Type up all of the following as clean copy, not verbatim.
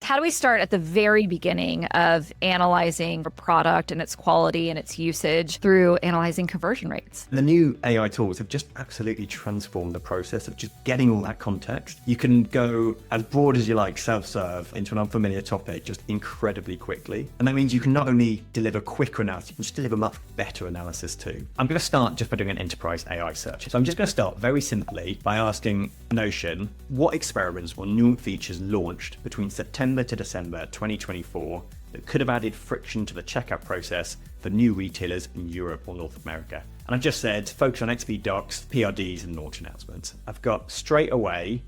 How do we start at the very beginning of analyzing a product and its quality and its usage through analyzing conversion rates? The new AI tools have just absolutely transformed the process of just getting all that context. You can go as broad as you like, self-serve, into an unfamiliar topic just incredibly quickly. And that means you can not only deliver quicker analysis, you can just deliver much better analysis too. I'm going to start just by doing an enterprise AI search. So I'm just going to start very simply by asking Notion, what experiments or new features launched between September to December 2024 that could have added friction to the checkout process for new retailers in Europe or North America. And I've just said focus on XP docs, PRDs and launch announcements. I've got straight away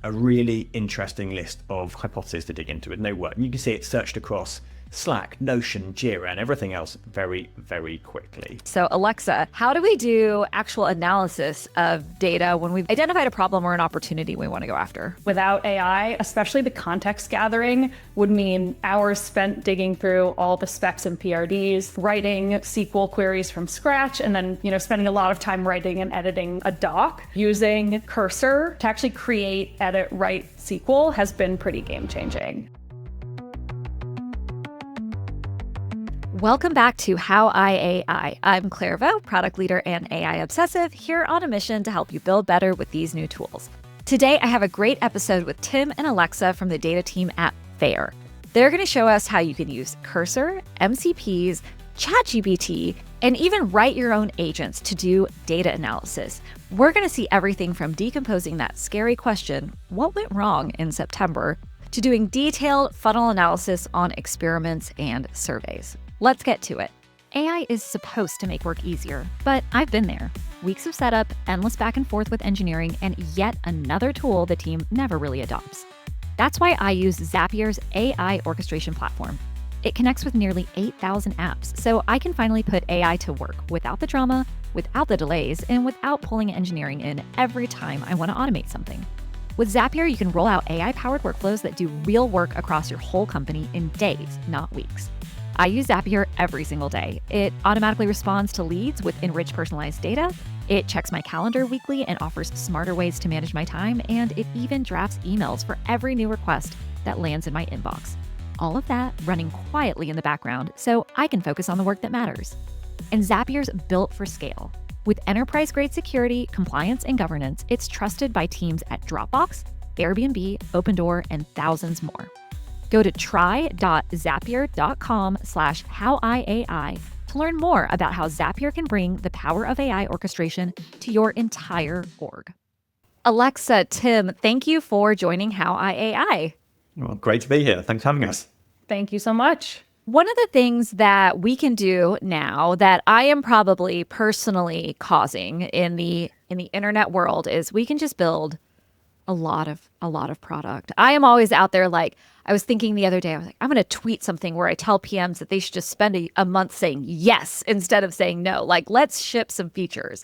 a really interesting list of hypotheses to dig into with no work. And you can see it searched across Slack, Notion, Jira, and everything else very, very quickly. So Alexa, how do we do actual analysis of data when we've identified a problem or an opportunity we want to go after? Without AI, especially the context gathering would mean hours spent digging through all the specs and PRDs, writing SQL queries from scratch, and then, spending a lot of time writing and editing a doc. Using Cursor to actually create, edit, write SQL has been pretty game-changing. Welcome back to How I AI. I'm Claire Vo, product leader and AI obsessive, here on a mission to help you build better with these new tools. Today, I have a great episode with Tim and Alexa from the data team at Faire. They're going to show us how you can use Cursor, MCPs, ChatGPT, and even write your own agents to do data analysis. We're going to see everything from decomposing that scary question, what went wrong in September, to doing detailed funnel analysis on experiments and surveys. Let's get to it. AI is supposed to make work easier, but I've been there. Weeks of setup, endless back and forth with engineering, and yet another tool the team never really adopts. That's why I use Zapier's AI orchestration platform. It connects with nearly 8,000 apps, so I can finally put AI to work without the drama, without the delays, and without pulling engineering in every time I want to automate something. With Zapier, you can roll out AI-powered workflows that do real work across your whole company in days, not weeks. I use Zapier every single day. It automatically responds to leads with enriched personalized data. It checks my calendar weekly and offers smarter ways to manage my time. And it even drafts emails for every new request that lands in my inbox. All of that running quietly in the background so I can focus on the work that matters. And Zapier's built for scale. With enterprise-grade security, compliance, and governance, it's trusted by teams at Dropbox, Airbnb, Opendoor, and thousands more. Go to try.zapier.com/howiai to learn more about how Zapier can bring the power of AI orchestration to your entire org. Alexa, Tim, thank you for joining How I AI. Well, great to be here. Thanks for having us. Thank you so much. One of the things that we can do now that I am probably personally causing in the internet world is we can just build a lot of product. I am always out there, like, I was thinking the other day, I was like, I'm going to tweet something where I tell PMs that they should just spend a month saying yes instead of saying no. Like, let's ship some features.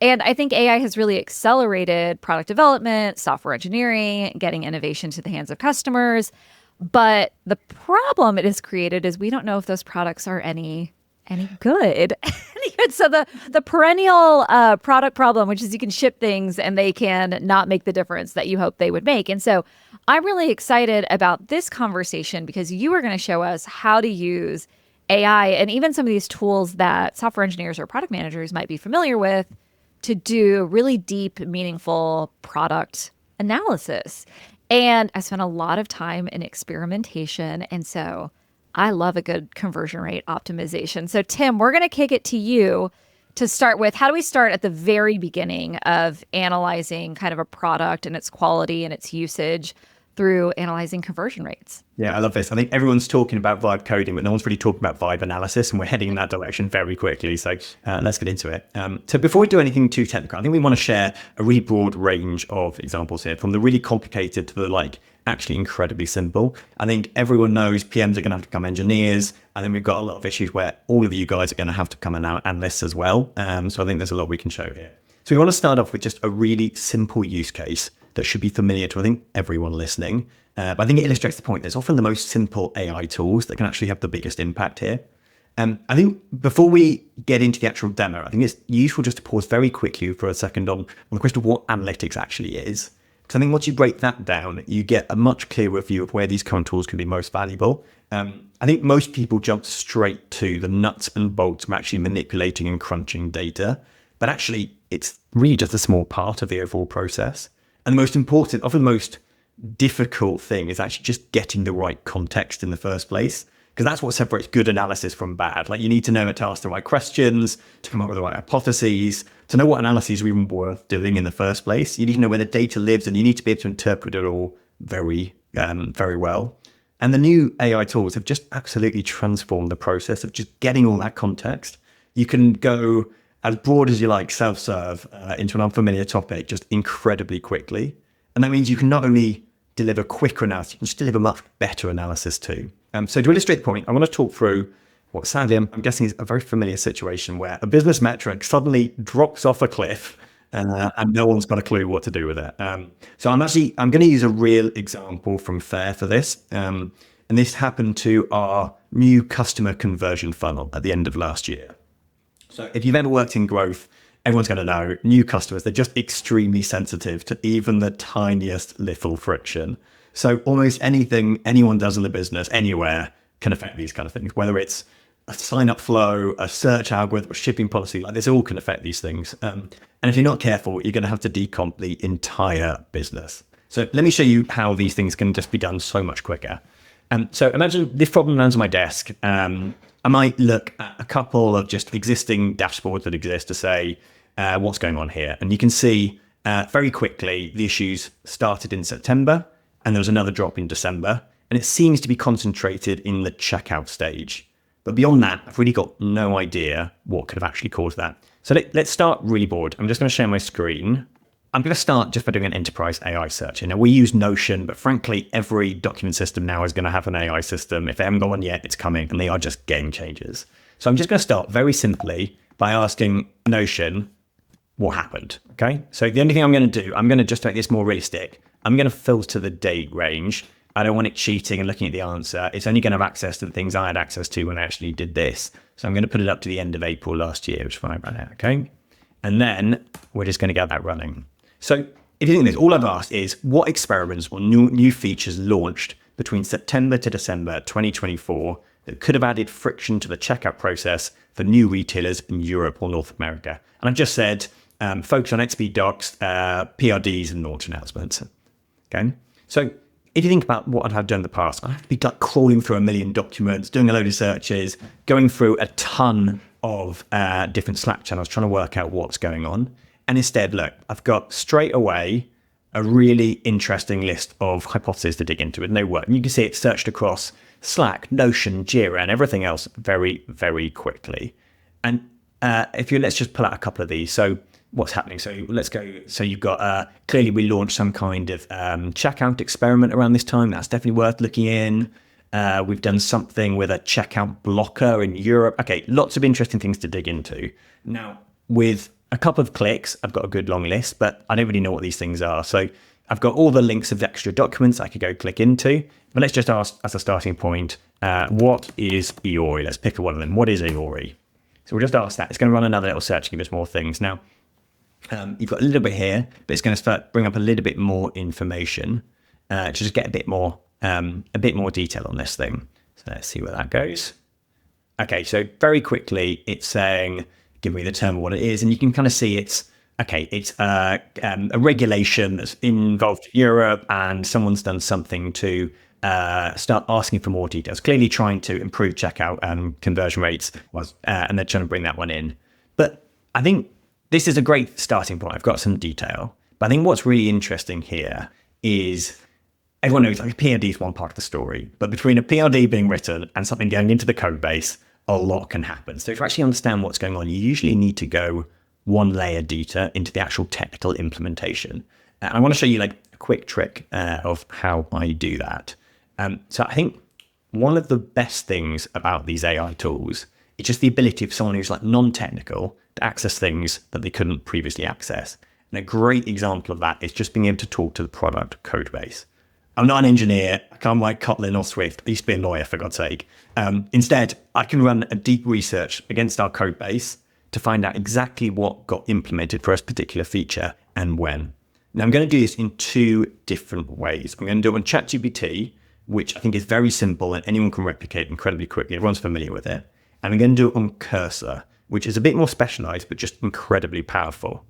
And I think AI has really accelerated product development, software engineering, getting innovation to the hands of customers. But the problem it has created is we don't know if those products are any good. So the perennial product problem, which is you can ship things and they can not make the difference that you hope they would make. And so I'm really excited about this conversation because you are going to show us how to use AI and even some of these tools that software engineers or product managers might be familiar with to do really deep, meaningful product analysis. And I spent a lot of time in experimentation. And so I love a good conversion rate optimization. So Tim, we're going to kick it to you to start with. How do we start at the very beginning of analyzing kind of a product and its quality and its usage through analyzing conversion rates? Yeah, I love this. I think everyone's talking about vibe coding, but no one's really talking about vibe analysis, and we're heading in that direction very quickly. So let's get into it. So before we do anything too technical, I think we want to share a really broad range of examples here, from the really complicated to the actually incredibly simple. I think everyone knows PMs are going to have to become engineers, and then we've got a lot of issues where all of you guys are going to have to come and analysts as well. So I think there's a lot we can show here. So we want to start off with just a really simple use case that should be familiar to, I think, everyone listening. But I think it illustrates the point. There's often the most simple AI tools that can actually have the biggest impact here. I think before we get into the actual demo, I think it's useful just to pause very quickly for a second on the question of what analytics actually is. Because I think once you break that down, you get a much clearer view of where these current tools can be most valuable. I think most people jump straight to the nuts and bolts of actually manipulating and crunching data, but actually it's really just a small part of the overall process. And the most important, often the most difficult thing is actually just getting the right context in the first place, because that's what separates good analysis from bad. Like, you need to know how to ask the right questions, to come up with the right hypotheses, to know what analyses are even worth doing in the first place. You need to know where the data lives, and you need to be able to interpret it all very well. And the new AI tools have just absolutely transformed the process of just getting all that context. You can go as broad as you like, self-serve, into an unfamiliar topic just incredibly quickly. And that means you can not only deliver quicker analysis, you can just deliver much better analysis too. So to illustrate the point, I want to talk through what sadly I'm guessing is a very familiar situation where a business metric suddenly drops off a cliff and no one's got a clue what to do with it. So I'm going to use a real example from Faire for this. And this happened to our new customer conversion funnel at the end of last year. So if you've ever worked in growth, everyone's going to know new customers, they're just extremely sensitive to even the tiniest little friction. So almost anything anyone does in the business anywhere can affect these kind of things, whether it's a sign-up flow, a search algorithm, a shipping policy, like this all can affect these things. And if you're not careful, you're going to have to decomp the entire business. So let me show you how these things can just be done so much quicker. So imagine this problem lands on my desk. I might look at a couple of just existing dashboards that exist to say, what's going on here? And you can see very quickly the issues started in September and there was another drop in December. And it seems to be concentrated in the checkout stage. But beyond that, I've really got no idea what could have actually caused that. So let's start really broad. I'm just going to share my screen. I'm going to start just by doing an enterprise AI search. You know, we use Notion, but frankly, every document system now is going to have an AI system. If they haven't got one yet, it's coming, and they are just game changers. So I'm just going to start very simply by asking Notion what happened. Okay. So the only thing I'm going to do, I'm going to just make this more realistic. I'm going to filter the date range. I don't want it cheating and looking at the answer. It's only going to have access to the things I had access to when I actually did this. So I'm going to put it up to the end of April last year, which is when I ran it. Okay. And then we're just going to get that running. So if you think this, all I've asked is what experiments or new features launched between September to December 2024 that could have added friction to the checkout process for new retailers in Europe or North America. And I've just said, focus on XP docs, PRDs and launch announcements. Okay. So if you think about what I've done in the past, I have to be like crawling through a million documents, doing a load of searches, going through a ton of different Slack channels, trying to work out what's going on. And instead, look, I've got straight away a really interesting list of hypotheses to dig into with no work. And you can see it searched across Slack, Notion, Jira, and everything else very, very quickly. And let's just pull out a couple of these. So what's happening? So let's go. So you've got, clearly we launched some kind of checkout experiment around this time. That's definitely worth looking in. We've done something with a checkout blocker in Europe. Okay, lots of interesting things to dig into. Now, with a couple of clicks, I've got a good long list, but I don't really know what these things are. So I've got all the links of extra documents I could go click into. But let's just ask as a starting point, what is EORI? Let's pick one of them. What is EORI? So we'll just ask that. It's going to run another little search and give us more things. Now, you've got a little bit here, but it's going to bring up a little bit more information to just get a bit more detail on this thing. So let's see where that goes. Okay, so very quickly, it's saying, give me the term of what it is. And you can kind of see it's a regulation that's involved Europe and someone's done something to start asking for more details, clearly trying to improve checkout and conversion rates, and they're trying to bring that one in. But I think this is a great starting point. I've got some detail. But I think what's really interesting here is everyone knows like PRD is one part of the story, but between a PRD being written and something going into the code base, a lot can happen. So to actually understand what's going on, you usually need to go one layer deeper into the actual technical implementation. And I want to show you like a quick trick of how I do that. So I think one of the best things about these AI tools is just the ability of someone who's like non-technical to access things that they couldn't previously access. And a great example of that is just being able to talk to the product code base. I'm not an engineer. I can't write Kotlin or Swift. I used to be a lawyer, for God's sake. Instead, I can run a deep research against our code base to find out exactly what got implemented for a particular feature and when. Now, I'm going to do this in two different ways. I'm going to do it on ChatGPT, which I think is very simple and anyone can replicate incredibly quickly. Everyone's familiar with it. And I'm going to do it on Cursor, which is a bit more specialized, but just incredibly powerful.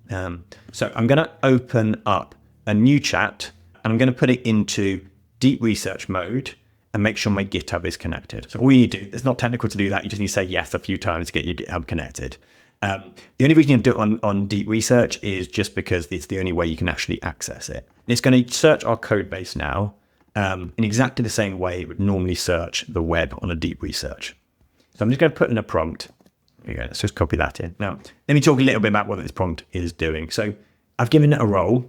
So I'm going to open up a new chat and I'm going to put it into deep research mode and make sure my GitHub is connected. So all you do, it's not technical to do that. You just need to say yes a few times to get your GitHub connected. The only reason you do it on deep research is just because it's the only way you can actually access it. And it's going to search our code base now in exactly the same way it would normally search the web on a deep research. So I'm just going to put in a prompt. Here you go, let's just copy that in. Now, let me talk a little bit about what this prompt is doing. So I've given it a role.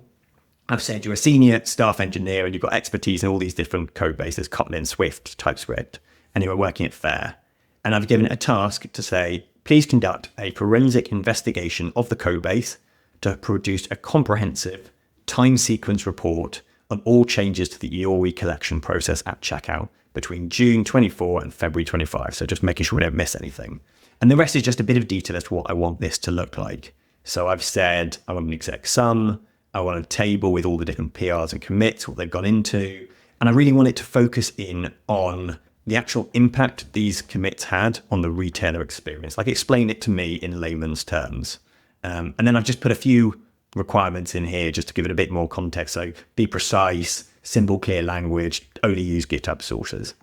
I've said you're a senior staff engineer and you've got expertise in all these different code bases, Kotlin, Swift, TypeScript, and you're working at Faire. And I've given it a task to say, please conduct a forensic investigation of the code base to produce a comprehensive time sequence report on all changes to the EORI collection process at checkout between June 24 and February 25. So just making sure we don't miss anything. And the rest is just a bit of detail as to what I want this to look like. So I've said I want an exec sum, I want a table with all the different PRs and commits, what they've gone into. And I really want it to focus in on the actual impact these commits had on the retailer experience. Like explain it to me in layman's terms. And then I've just put a few requirements in here just to give it a bit more context. So be precise, simple, clear language, only use GitHub sources.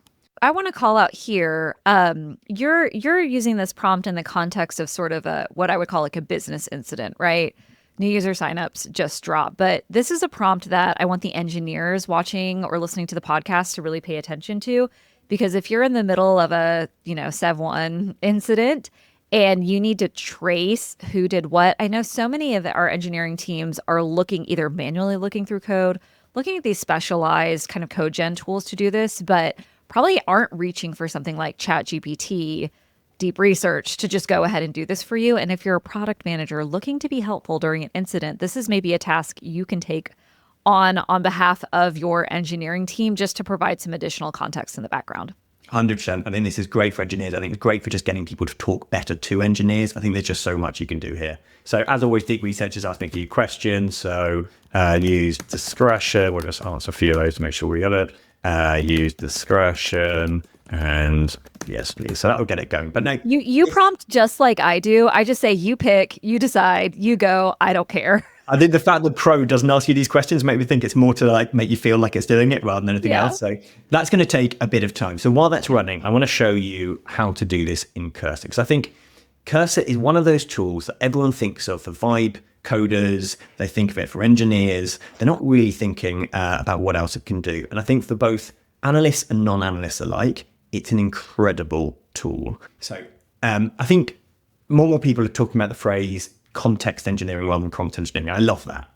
I want to call out here, you're using this prompt in the context of sort of what I would call like a business incident, right? New user signups just dropped. But this is a prompt that I want the engineers watching or listening to the podcast to really pay attention to. Because if you're in the middle of a, Sev1 incident and you need to trace who did what, I know so many of our engineering teams are either manually looking through code, looking at these specialized kind of code gen tools to do this, but probably aren't reaching for something like ChatGPT Deep Research to just go ahead and do this for you. And if you're a product manager looking to be helpful during an incident, this is maybe a task you can take on behalf of your engineering team just to provide some additional context in the background. 100%. I think this is great for engineers. I think it's great for just getting people to talk better to engineers. I think there's just so much you can do here. So as always, deep researchers ask me a few questions. So use discretion. We'll just answer a few of those to make sure we got it. Use discretion. And yes, please. So that'll get it going. But no, you prompt just like I do. I just say, you pick, you decide, you go. I don't care. I think the fact that Pro doesn't ask you these questions make me think it's more to like make you feel like it's doing it rather than anything else. So that's going to take a bit of time. So while that's running, I want to show you how to do this in Cursor, because I think Cursor is one of those tools that everyone thinks of for vibe coders. They think of it for engineers. They're not really thinking about what else it can do. And I think for both analysts and non-analysts alike, it's an incredible tool. So I think more people are talking about the phrase context engineering rather than prompt engineering. I love that.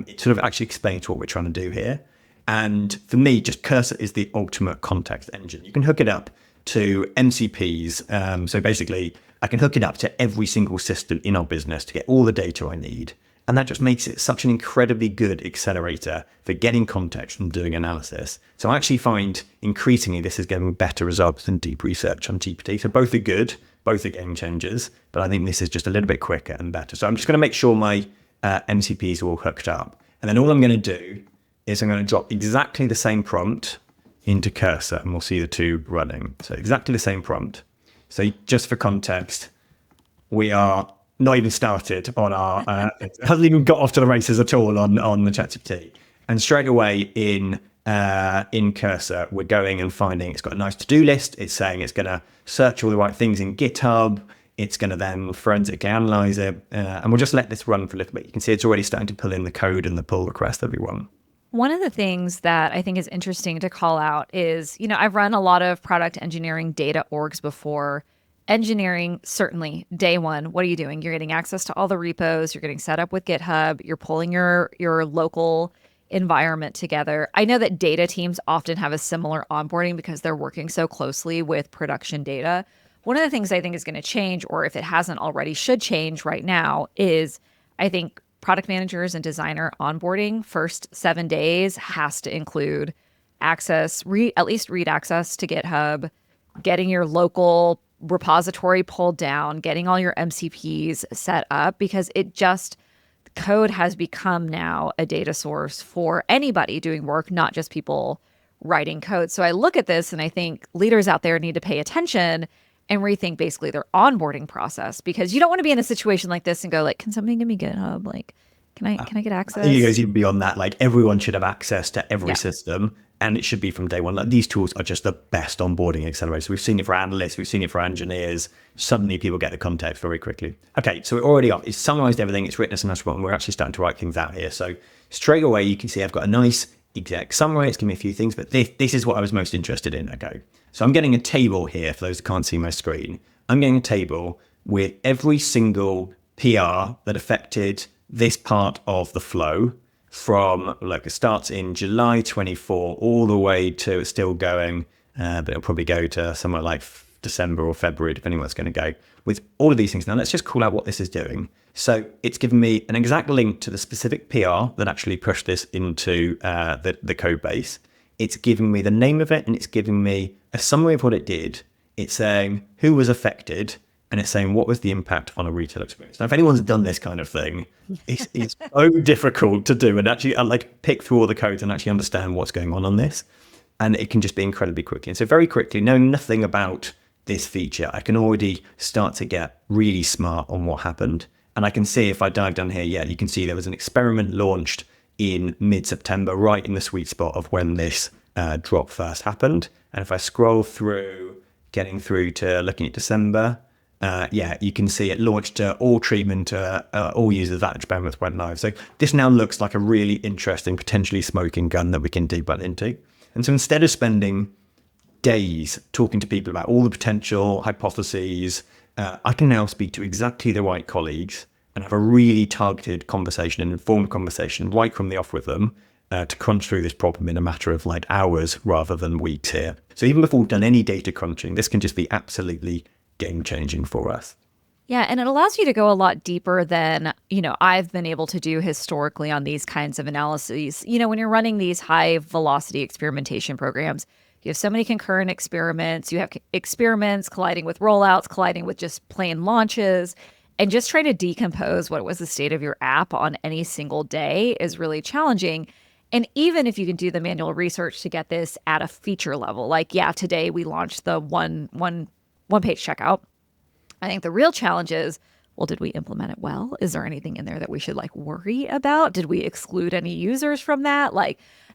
It sort of actually explains what we're trying to do here. And for me, just Cursor is the ultimate context engine. You can hook it up to MCPs. So basically, I can hook it up to every single system in our business to get all the data I need. And that just makes it such an incredibly good accelerator for getting context and doing analysis. So I actually find increasingly this is getting better results than deep research on GPT. So both are good, both are game changers, but I think this is just a little bit quicker and better. So I'm just going to make sure my MCPs are all hooked up. And then all I'm going to do is I'm going to drop exactly the same prompt into Cursor and we'll see the two running. So exactly the same prompt. So just for context, we are not even started on our, it hasn't even got off to the races at all on the ChatGPT. And straight away in Cursor, we're going and finding it's got a nice to-do list. It's saying it's going to search all the right things in GitHub. It's going to then forensically analyze it. And we'll just let this run for a little bit. You can see it's already starting to pull in the code and the pull request that we want. One of the things that I think is interesting to call out is, I've run a lot of product engineering data orgs before. Engineering, certainly, day one, what are you doing? You're getting access to all the repos. You're getting set up with GitHub. You're pulling your local environment together. I know that data teams often have a similar onboarding because they're working so closely with production data. One of the things I think is going to change, or if it hasn't already, should change right now, is I think product managers and designer onboarding first 7 days has to include access, at least read access to GitHub, getting your local repository pulled down, getting all your MCPs set up, because code has become now a data source for anybody doing work, not just people writing code. So I look at this and I think leaders out there need to pay attention and rethink basically their onboarding process, because you don't want to be in a situation like this and go like, can somebody give me GitHub? Like, can I get access? I think it goes even beyond that. Like, everyone should have access to every Yeah. system, and it should be from day one. Like, these tools are just the best onboarding accelerators. We've seen it for analysts, we've seen it for engineers. Suddenly people get the context very quickly. Okay, so we're already up. It's summarized everything. It's written us a nice one. We're actually starting to write things out here. So straight away, you can see I've got a nice exec summary. It's giving me a few things, but this is what I was most interested in. Okay, so I'm getting a table here for those who can't see my screen. I'm getting a table with every single PR that affected this part of the flow from, look, it starts in July 24 all the way to it's still going, but it'll probably go to somewhere like December or February, depending on what's going to go, with all of these things. Now, let's just call out what this is doing. So it's given me an exact link to the specific PR that actually pushed this into the code base. It's giving me the name of it, and it's giving me a summary of what it did. It's saying who was affected, and it's saying what was the impact on a retail experience. Now, if anyone's done this kind of thing, it's so difficult to do and actually like pick through all the codes and actually understand what's going on this. And it can just be incredibly quickly. And so very quickly, knowing nothing about this feature, I can already start to get really smart on what happened. And I can see, if I dive down here, you can see there was an experiment launched in mid-September, right in the sweet spot of when this drop first happened. And if I scroll through, getting through to looking at December, you can see it launched all treatment, all users. That experiment went live. So this now looks like a really interesting, potentially smoking gun that we can debug into. And so instead of spending days talking to people about all the potential hypotheses, I can now speak to exactly the right colleagues and have a really targeted conversation, an informed conversation right from the off with them to crunch through this problem in a matter of like hours rather than weeks here. So even before we've done any data crunching, this can just be absolutely game-changing for us. Yeah, and it allows you to go a lot deeper than, I've been able to do historically on these kinds of analyses. When you're running these high-velocity experimentation programs, you have so many concurrent experiments. You have experiments colliding with rollouts, colliding with just plain launches, and just trying to decompose what was the state of your app on any single day is really challenging. And even if you can do the manual research to get this at a feature level, like, today we launched the one-page checkout. I think the real challenge is, well, did we implement it well? Is there anything in there that we should worry about? Did we exclude any users from that?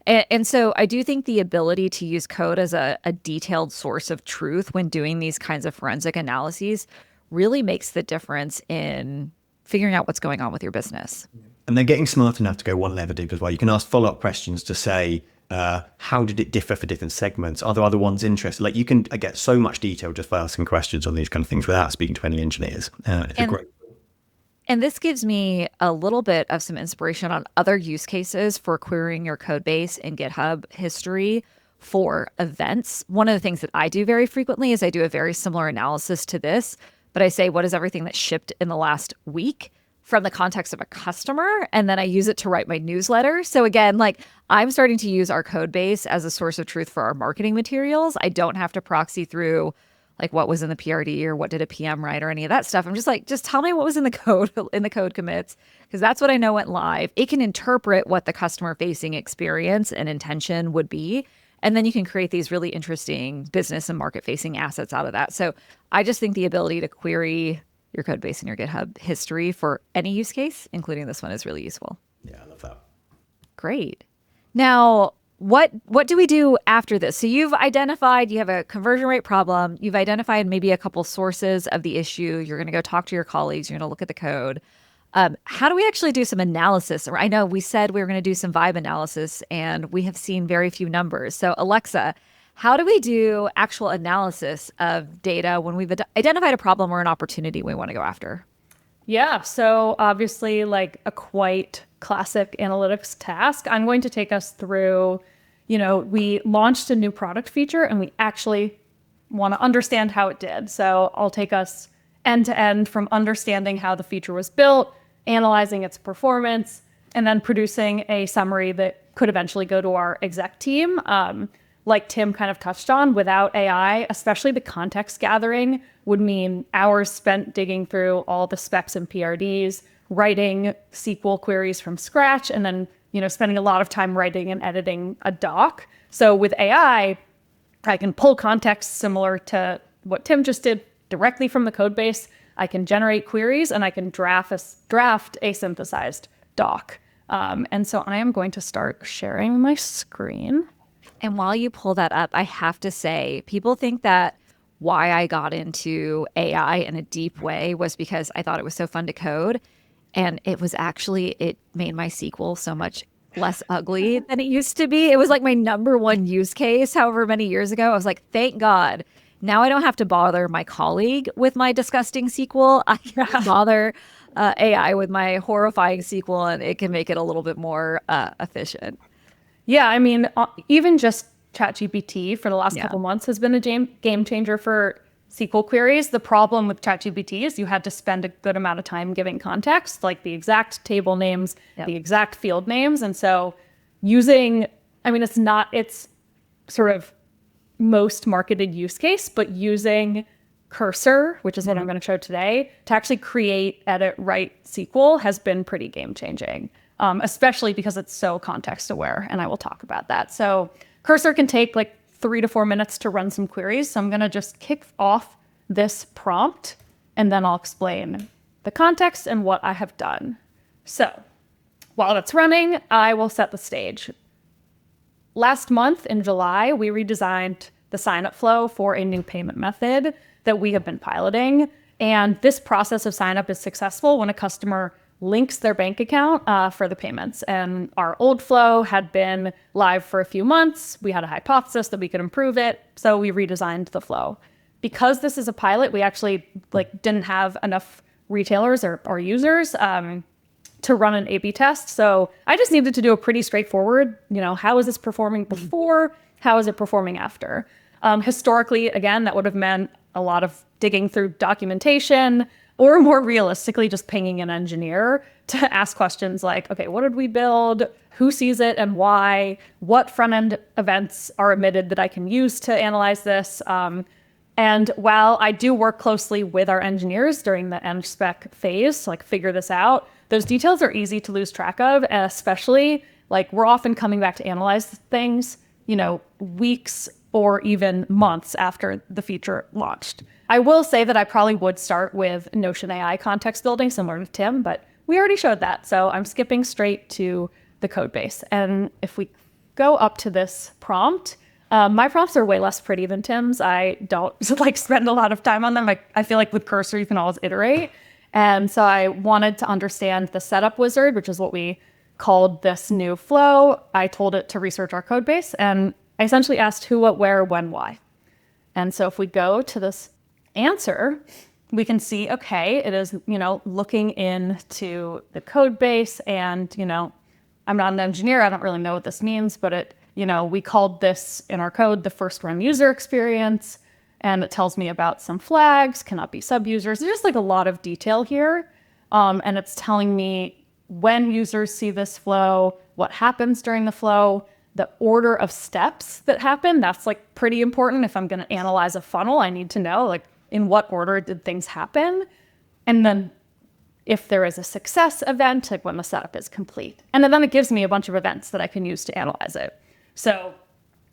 And so I do think the ability to use code as a detailed source of truth when doing these kinds of forensic analyses really makes the difference in figuring out what's going on with your business. And they're getting smart enough to go one level deep as well. You can ask follow-up questions to say, how did it differ for different segments? Are there other ones interested? You can get so much detail just by asking questions on these kind of things without speaking to any engineers. It's a great. And this gives me a little bit of some inspiration on other use cases for querying your code base in GitHub history for events. One of the things that I do very frequently is I do a very similar analysis to this, but I say, what is everything that shipped in the last week from the context of a customer? And then I use it to write my newsletter. So again, I'm starting to use our code base as a source of truth for our marketing materials. I don't have to proxy through what was in the PRD or what did a PM write or any of that stuff. I'm just tell me what was in the code commits, because that's what I know went live. It can interpret what the customer facing experience and intention would be. And then you can create these really interesting business and market facing assets out of that. So I just think the ability to query your code base and your GitHub history for any use case, including this one, is really useful. Yeah, I love that. Great. Now, what do we do after this? So you've identified you have a conversion rate problem. You've identified maybe a couple sources of the issue. You're going to go talk to your colleagues. You're going to look at the code. How do we actually do some analysis? I know we said we were going to do some vibe analysis, and we have seen very few numbers. So Alexa, how do we do actual analysis of data when we've identified a problem or an opportunity we want to go after? Yeah, so obviously a quite classic analytics task. I'm going to take us through, we launched a new product feature and we actually want to understand how it did. So I'll take us end to end from understanding how the feature was built, analyzing its performance, and then producing a summary that could eventually go to our exec team. Like Tim kind of touched on, without AI, especially the context gathering would mean hours spent digging through all the specs and PRDs, writing SQL queries from scratch and then, spending a lot of time writing and editing a doc. So with AI, I can pull context similar to what Tim just did directly from the code base. I can generate queries and I can draft a synthesized doc. And so I am going to start sharing my screen. And while you pull that up, I have to say, people think that why I got into AI in a deep way was because I thought it was so fun to code. And it made my SQL so much less ugly than it used to be. It was like my number one use case, however many years ago. I was like, thank God. Now I don't have to bother my colleague with my disgusting SQL. I can bother AI with my horrifying SQL, and it can make it a little bit more efficient. Yeah, I mean, even just ChatGPT for the last couple months has been a game changer for SQL queries. The problem with ChatGPT is you had to spend a good amount of time giving context, like the exact table names, the exact field names. And so it's sort of most marketed use case, but using Cursor, which is what I'm going to show today, to actually create, edit, write SQL has been pretty game changing, especially because it's so context aware. And I will talk about that. So Cursor can take like 3 to 4 minutes to run some queries. So I'm going to just kick off this prompt and then I'll explain the context and what I have done. So while it's running, I will set the stage. Last month in July, we redesigned the sign-up flow for a new payment method that we have been piloting. And this process of sign-up is successful when a customer links their bank account for the payments. And our old flow had been live for a few months. We had a hypothesis that we could improve it, so we redesigned the flow. Because this is a pilot, we actually didn't have enough retailers or users to run an A/B test. So I just needed to do a pretty straightforward, how is this performing before? How is it performing after? Historically, again, that would have meant a lot of digging through documentation, or more realistically, just pinging an engineer to ask questions like, okay, what did we build? Who sees it and why? What front-end events are emitted that I can use to analyze this? And while I do work closely with our engineers during the end spec phase to figure this out, those details are easy to lose track of, and especially we're often coming back to analyze things, weeks or even months after the feature launched. I will say that I probably would start with Notion AI context building, similar to Tim, but we already showed that. So I'm skipping straight to the code base. And if we go up to this prompt, my prompts are way less pretty than Tim's. I don't spend a lot of time on them. I feel like with Cursor, you can always iterate. And so I wanted to understand the setup wizard, which is what we called this new flow. I told it to research our code base, and I essentially asked who, what, where, when, why. And so if we go to this answer, we can see, okay, it is, looking into the code base, and, I'm not an engineer. I don't really know what this means, but we called this in our code the first run user experience, and it tells me about some flags, cannot be sub-users. There's just a lot of detail here. And it's telling me when users see this flow, what happens during the flow, the order of steps that happen. That's pretty important. If I'm going to analyze a funnel, I need to know in what order did things happen. And then if there is a success event, when the setup is complete. And then it gives me a bunch of events that I can use to analyze it. So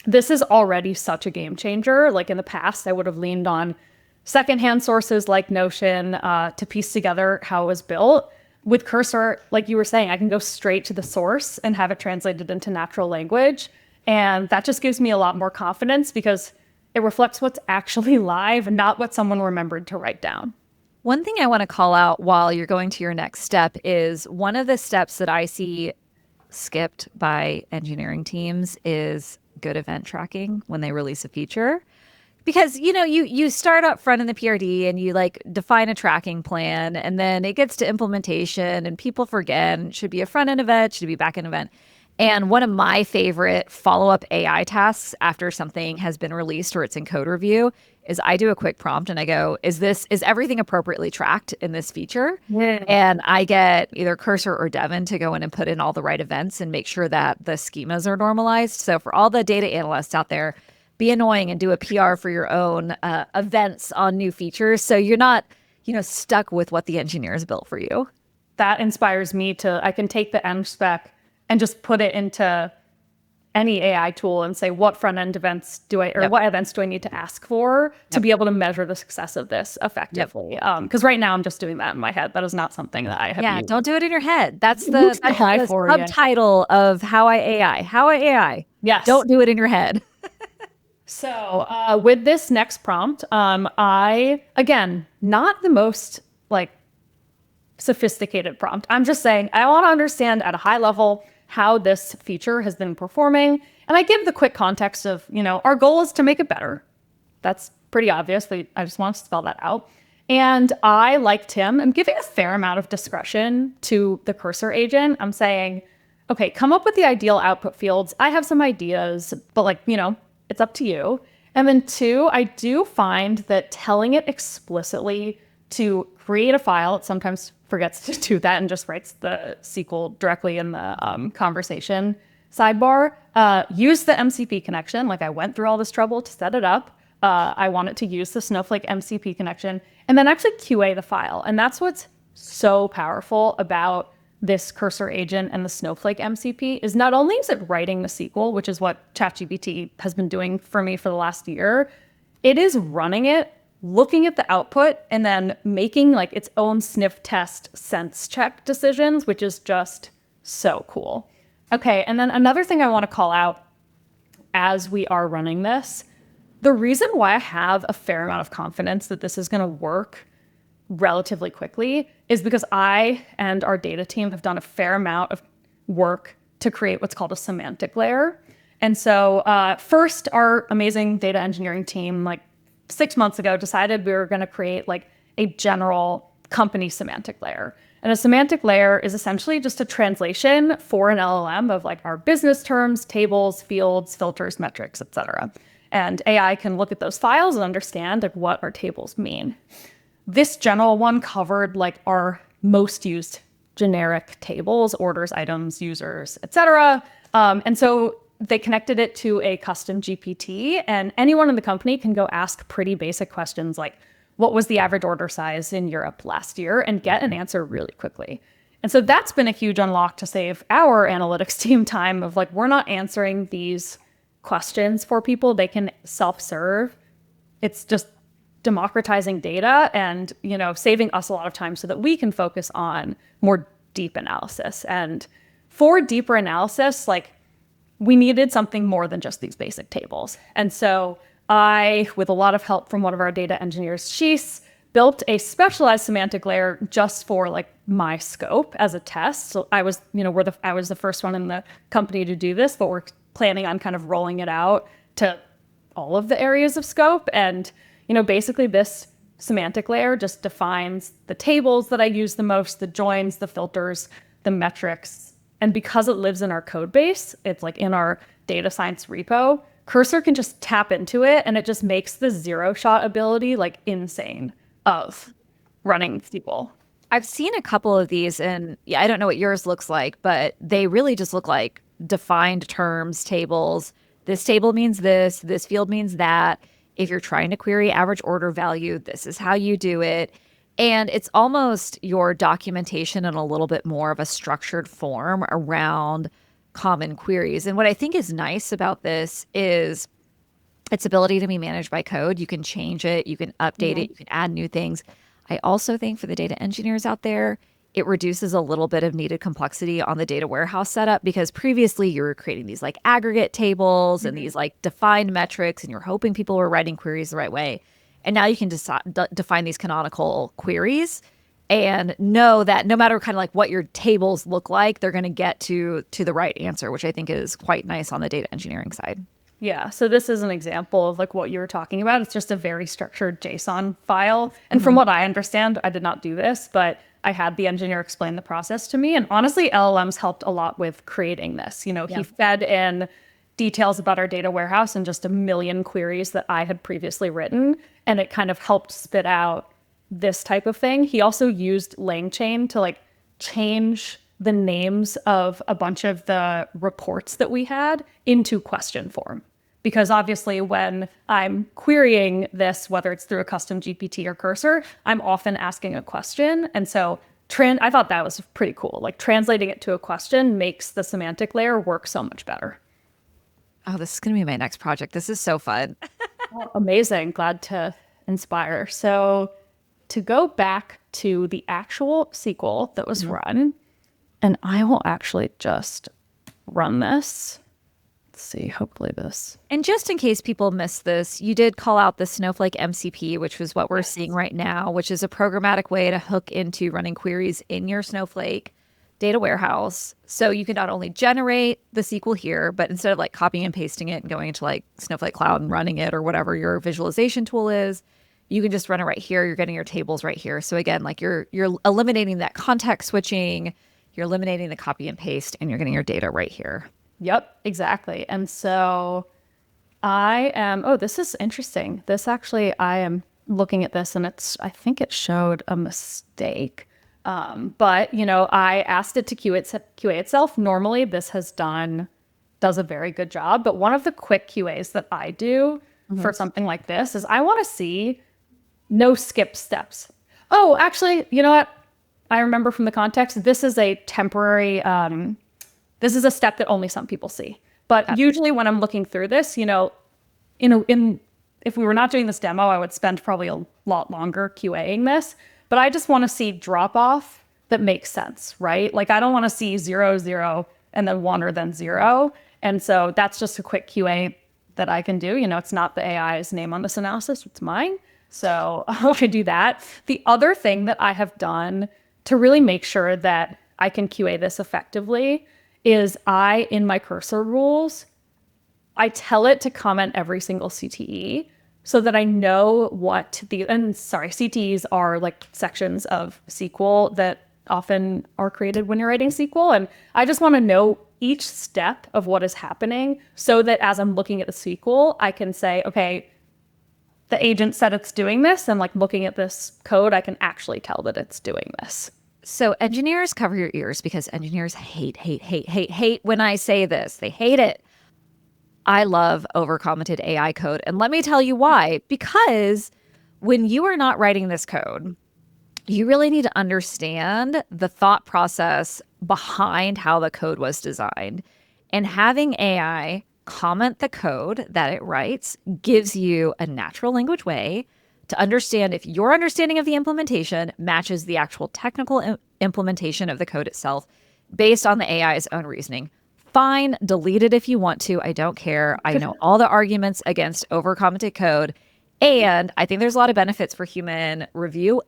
this is already such a game changer. In the past, I would have leaned on secondhand sources like Notion to piece together how it was built. With Cursor, like you were saying, I can go straight to the source and have it translated into natural language. And that just gives me a lot more confidence because it reflects what's actually live and not what someone remembered to write down. One thing I want to call out while you're going to your next step is one of the steps that I see skipped by engineering teams is good event tracking when they release a feature. Because, you start up front in the PRD and you define a tracking plan, and then it gets to implementation and people forget, and it should be a front end event, should be a back end event. And one of my favorite follow-up AI tasks after something has been released or it's in code review is I do a quick prompt and I go, is everything appropriately tracked in this feature? Yeah. And I get either Cursor or Devin to go in and put in all the right events and make sure that the schemas are normalized. So for all the data analysts out there, be annoying and do a PR for your own events on new features. So you're not, stuck with what the engineers built for you. that inspires me I can take the MSpec and just put it into any AI tool and say, what front end events what events do I need to ask for to be able to measure the success of this effectively? Because right now I'm just doing that in my head. That is not something that I have used. Don't do it in your head. That's the subtitle of How I AI. How I AI. Yes. Don't do it in your head. So with this next prompt, I, again, not the most sophisticated prompt. I'm just saying, I want to understand at a high level how this feature has been performing. And I give the quick context of, our goal is to make it better. That's pretty obvious, but I just want to spell that out. And I, like Tim, am giving a fair amount of discretion to the cursor agent. I'm saying, okay, come up with the ideal output fields. I have some ideas, but it's up to you. And then 2, I do find that telling it explicitly to create a file, it sometimes forgets to do that and just writes the SQL directly in the conversation sidebar. Use the MCP connection. I went through all this trouble to set it up. I want it to use the Snowflake MCP connection and then actually QA the file. And that's what's so powerful about this cursor agent and the Snowflake MCP is not only is it writing the SQL, which is what ChatGPT has been doing for me for the last year, it is running it, looking at the output, and then making its own sniff test sense check decisions, which is just so cool. Okay, and then another thing I want to call out as we are running this, the reason why I have a fair amount of confidence that this is going to work relatively quickly is because I and our data team have done a fair amount of work to create what's called a semantic layer. And so first, our amazing data engineering team, 6 months ago, decided we were going to create a general company semantic layer. And a semantic layer is essentially just a translation for an LLM of our business terms, tables, fields, filters, metrics, etc. And AI can look at those files and understand what our tables mean. This general one covered our most used generic tables, orders, items, users, etc. And so they connected it to a custom GPT, and anyone in the company can go ask pretty basic questions like, what was the average order size in Europe last year, and get an answer really quickly. And so that's been a huge unlock to save our analytics team time of we're not answering these questions for people. They can self-serve. It's just democratizing data and, saving us a lot of time so that we can focus on more deep analysis. And for deeper analysis, we needed something more than just these basic tables. And so I, with a lot of help from one of our data engineers, Shees, built a specialized semantic layer just for my scope as a test. So I was, I was the first one in the company to do this, but we're planning on kind of rolling it out to all of the areas of scope. And, basically this semantic layer just defines the tables that I use the most, the joins, the filters, the metrics. And because it lives in our code base, it's in our data science repo, Cursor can just tap into it, and it just makes the zero-shot ability insane of running SQL. I've seen a couple of these, and I don't know what yours looks like, but they really just look like defined terms, tables. This table means this field means that. If you're trying to query average order value, this is how you do it. And it's almost your documentation in a little bit more of a structured form around common queries. And what I think is nice about this is its ability to be managed by code. You can change it, you can update it, you can add new things. I also think for the data engineers out there, it reduces a little bit of needed complexity on the data warehouse setup, because previously you were creating these aggregate tables and these defined metrics, and you're hoping people were writing queries the right way. And now you can define these canonical queries and know that no matter kind of what your tables look like, they're going to get to the right answer, which I think is quite nice on the data engineering side. Yeah, so this is an example of what you were talking about. It's just a very structured JSON file. And from what I understand, I did not do this, but I had the engineer explain the process to me. And honestly, LLMs helped a lot with creating this. He fed in details about our data warehouse and just a million queries that I had previously written. And it kind of helped spit out this type of thing. He also used LangChain to change the names of a bunch of the reports that we had into question form. Because obviously when I'm querying this, whether it's through a custom GPT or Cursor, I'm often asking a question. And so I thought that was pretty cool. Like translating it to a question makes the semantic layer work so much better. Oh, this is going to be my next project. This is so fun. Amazing. Glad to inspire. So to go back to the actual SQL that was run, and I will actually just run this. Let's see, hopefully this. And just in case people missed this, you did call out the Snowflake MCP, which was what we're seeing right now, which is a programmatic way to hook into running queries in your Snowflake data warehouse. So you can not only generate the SQL here, but instead of like copying and pasting it and going into like Snowflake Cloud and running it or whatever your visualization tool is, you can just run it right here. You're getting your tables right here. So again, like you're eliminating that context switching, you're eliminating the copy and paste, and you're getting your data right here. Yep, exactly. And so this is interesting. This actually, I am looking at this and I think it showed a mistake. But, I asked it to QA itself. Normally, this does a very good job. But one of the quick QAs that I do for something like this is I want to see no skip steps. Oh, actually, you know what? I remember from the context, this is a temporary, this is a step that only some people see. But usually when I'm looking through this, if we were not doing this demo, I would spend probably a lot longer QAing this. But I just want to see drop off that makes sense, right? Like I don't want to see 0, 0, and then 1 or then 0. And so that's just a quick QA that I can do. It's not the AI's name on this analysis, it's mine. So I can do that. The other thing that I have done to really make sure that I can QA this effectively is in my cursor rules, I tell it to comment every single CTE so that I know CTEs are like sections of SQL that often are created when you're writing SQL. And I just want to know each step of what is happening so that as I'm looking at the SQL, I can say, okay, the agent said it's doing this. And like looking at this code, I can actually tell that it's doing this. So engineers, cover your ears because engineers hate when I say this. They hate it. I love over-commented AI code. And let me tell you why. Because when you are not writing this code, you really need to understand the thought process behind how the code was designed. And having AI comment the code that it writes gives you a natural language way to understand if your understanding of the implementation matches the actual technical implementation of the code itself based on the AI's own reasoning. Fine, delete it if you want to. I don't care. I know all the arguments against over-commented code. And I think there's a lot of benefits for human review.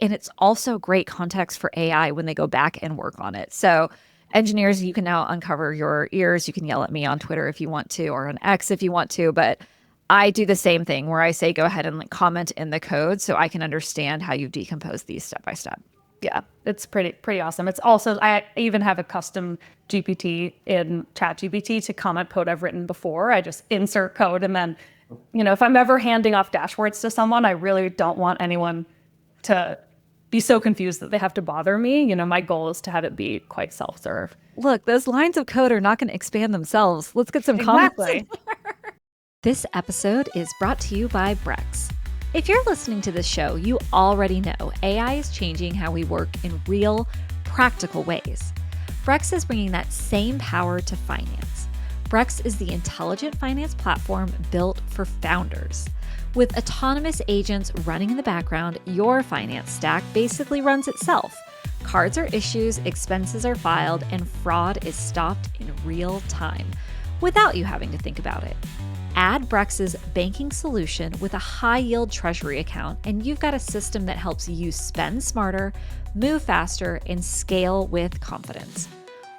And it's also great context for AI when they go back and work on it. So engineers, you can now uncover your ears. You can yell at me on Twitter if you want to, or on X if you want to. But I do the same thing where I say, go ahead and like comment in the code so I can understand how you decompose these step by step. Yeah, it's pretty awesome. It's also, I even have a custom GPT in ChatGPT to comment code I've written before. I just insert code and then, if I'm ever handing off dashboards to someone, I really don't want anyone to be so confused that they have to bother me. My goal is to have it be quite self-serve. Look, those lines of code are not going to expand themselves. Let's get some comments. This episode is brought to you by Brex. If you're listening to this show, you already know AI is changing how we work in real, practical ways. Brex is bringing that same power to finance. Brex is the intelligent finance platform built for founders. With autonomous agents running in the background, your finance stack basically runs itself. Cards are issued, expenses are filed, and fraud is stopped in real time without you having to think about it. Add Brex's banking solution with a high-yield treasury account, and you've got a system that helps you spend smarter, move faster, and scale with confidence.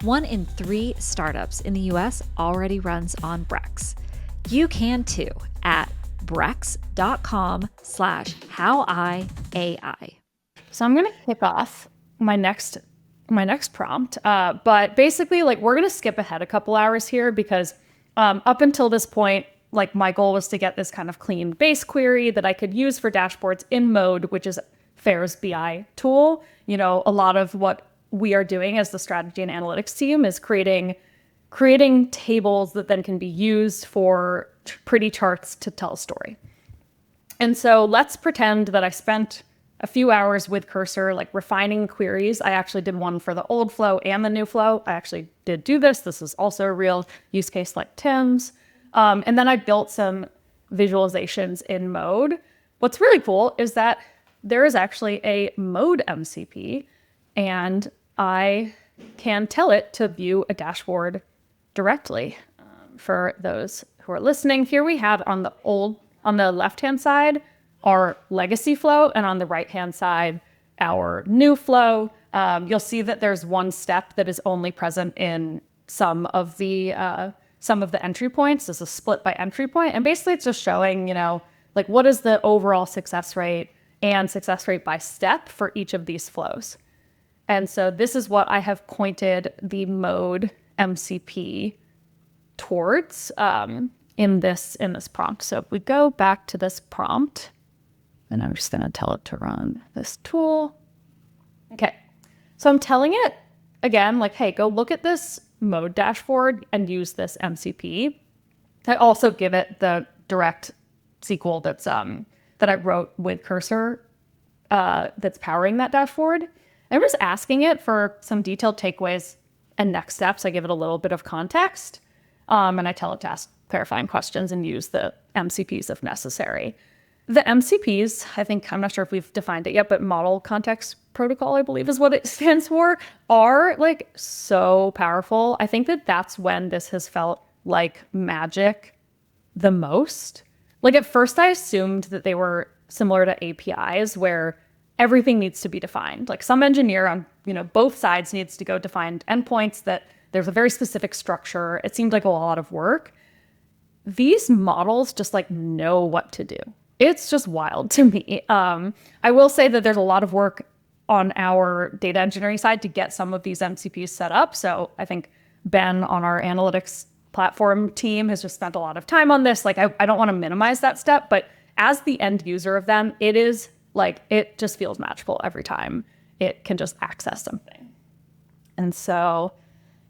1 in 3 startups in the US already runs on Brex. You can too at brex.com/howiai. So I'm going to kick off my next prompt. But basically, like, we're going to skip ahead a couple hours here because up until this point, like, my goal was to get this kind of clean base query that I could use for dashboards in Mode, which is Faire's BI tool. A lot of what we are doing as the strategy and analytics team is creating tables that then can be used for pretty charts to tell a story. And so let's pretend that I spent a few hours with Cursor, like refining queries. I actually did one for the old flow and the new flow. I actually did do this. This is also a real use case like Tim's. And then I built some visualizations in mode. What's really cool is that there is actually a mode MCP, and I can tell it to view a dashboard directly. For those who are listening, here we have on the left-hand side, our legacy flow, and on the right-hand side, our new flow. You'll see that there's one step that is only present in some of the entry points. This is split by entry point, and basically it's just showing, like what is the overall success rate and success rate by step for each of these flows. And so this is what I have pointed the mode MCP towards in this prompt. So if we go back to this prompt, and I'm just going to tell it to run this tool. Okay, so I'm telling it again, like, hey, go look at this mode dashboard and use this MCP. I also give it the direct SQL that I wrote with Cursor that's powering that dashboard. I'm just asking it for some detailed takeaways and next steps. I give it a little bit of context, and I tell it to ask clarifying questions and use the MCPs if necessary. The MCPs, I'm not sure if we've defined it yet, but Model Context Protocol, I believe is what it stands for, are like so powerful. I think that that's when this has felt like magic the most. Like at first I assumed that they were similar to APIs where everything needs to be defined. Like some engineer on, both sides needs to go define endpoints, that there's a very specific structure. It seemed like a lot of work. These models just like know what to do. It's just wild to me. I will say that there's a lot of work on our data engineering side to get some of these MCPs set up. So I think Ben on our analytics platform team has just spent a lot of time on this. Like I don't want to minimize that step, but as the end user of them, it is like, it just feels magical every time it can just access something. And so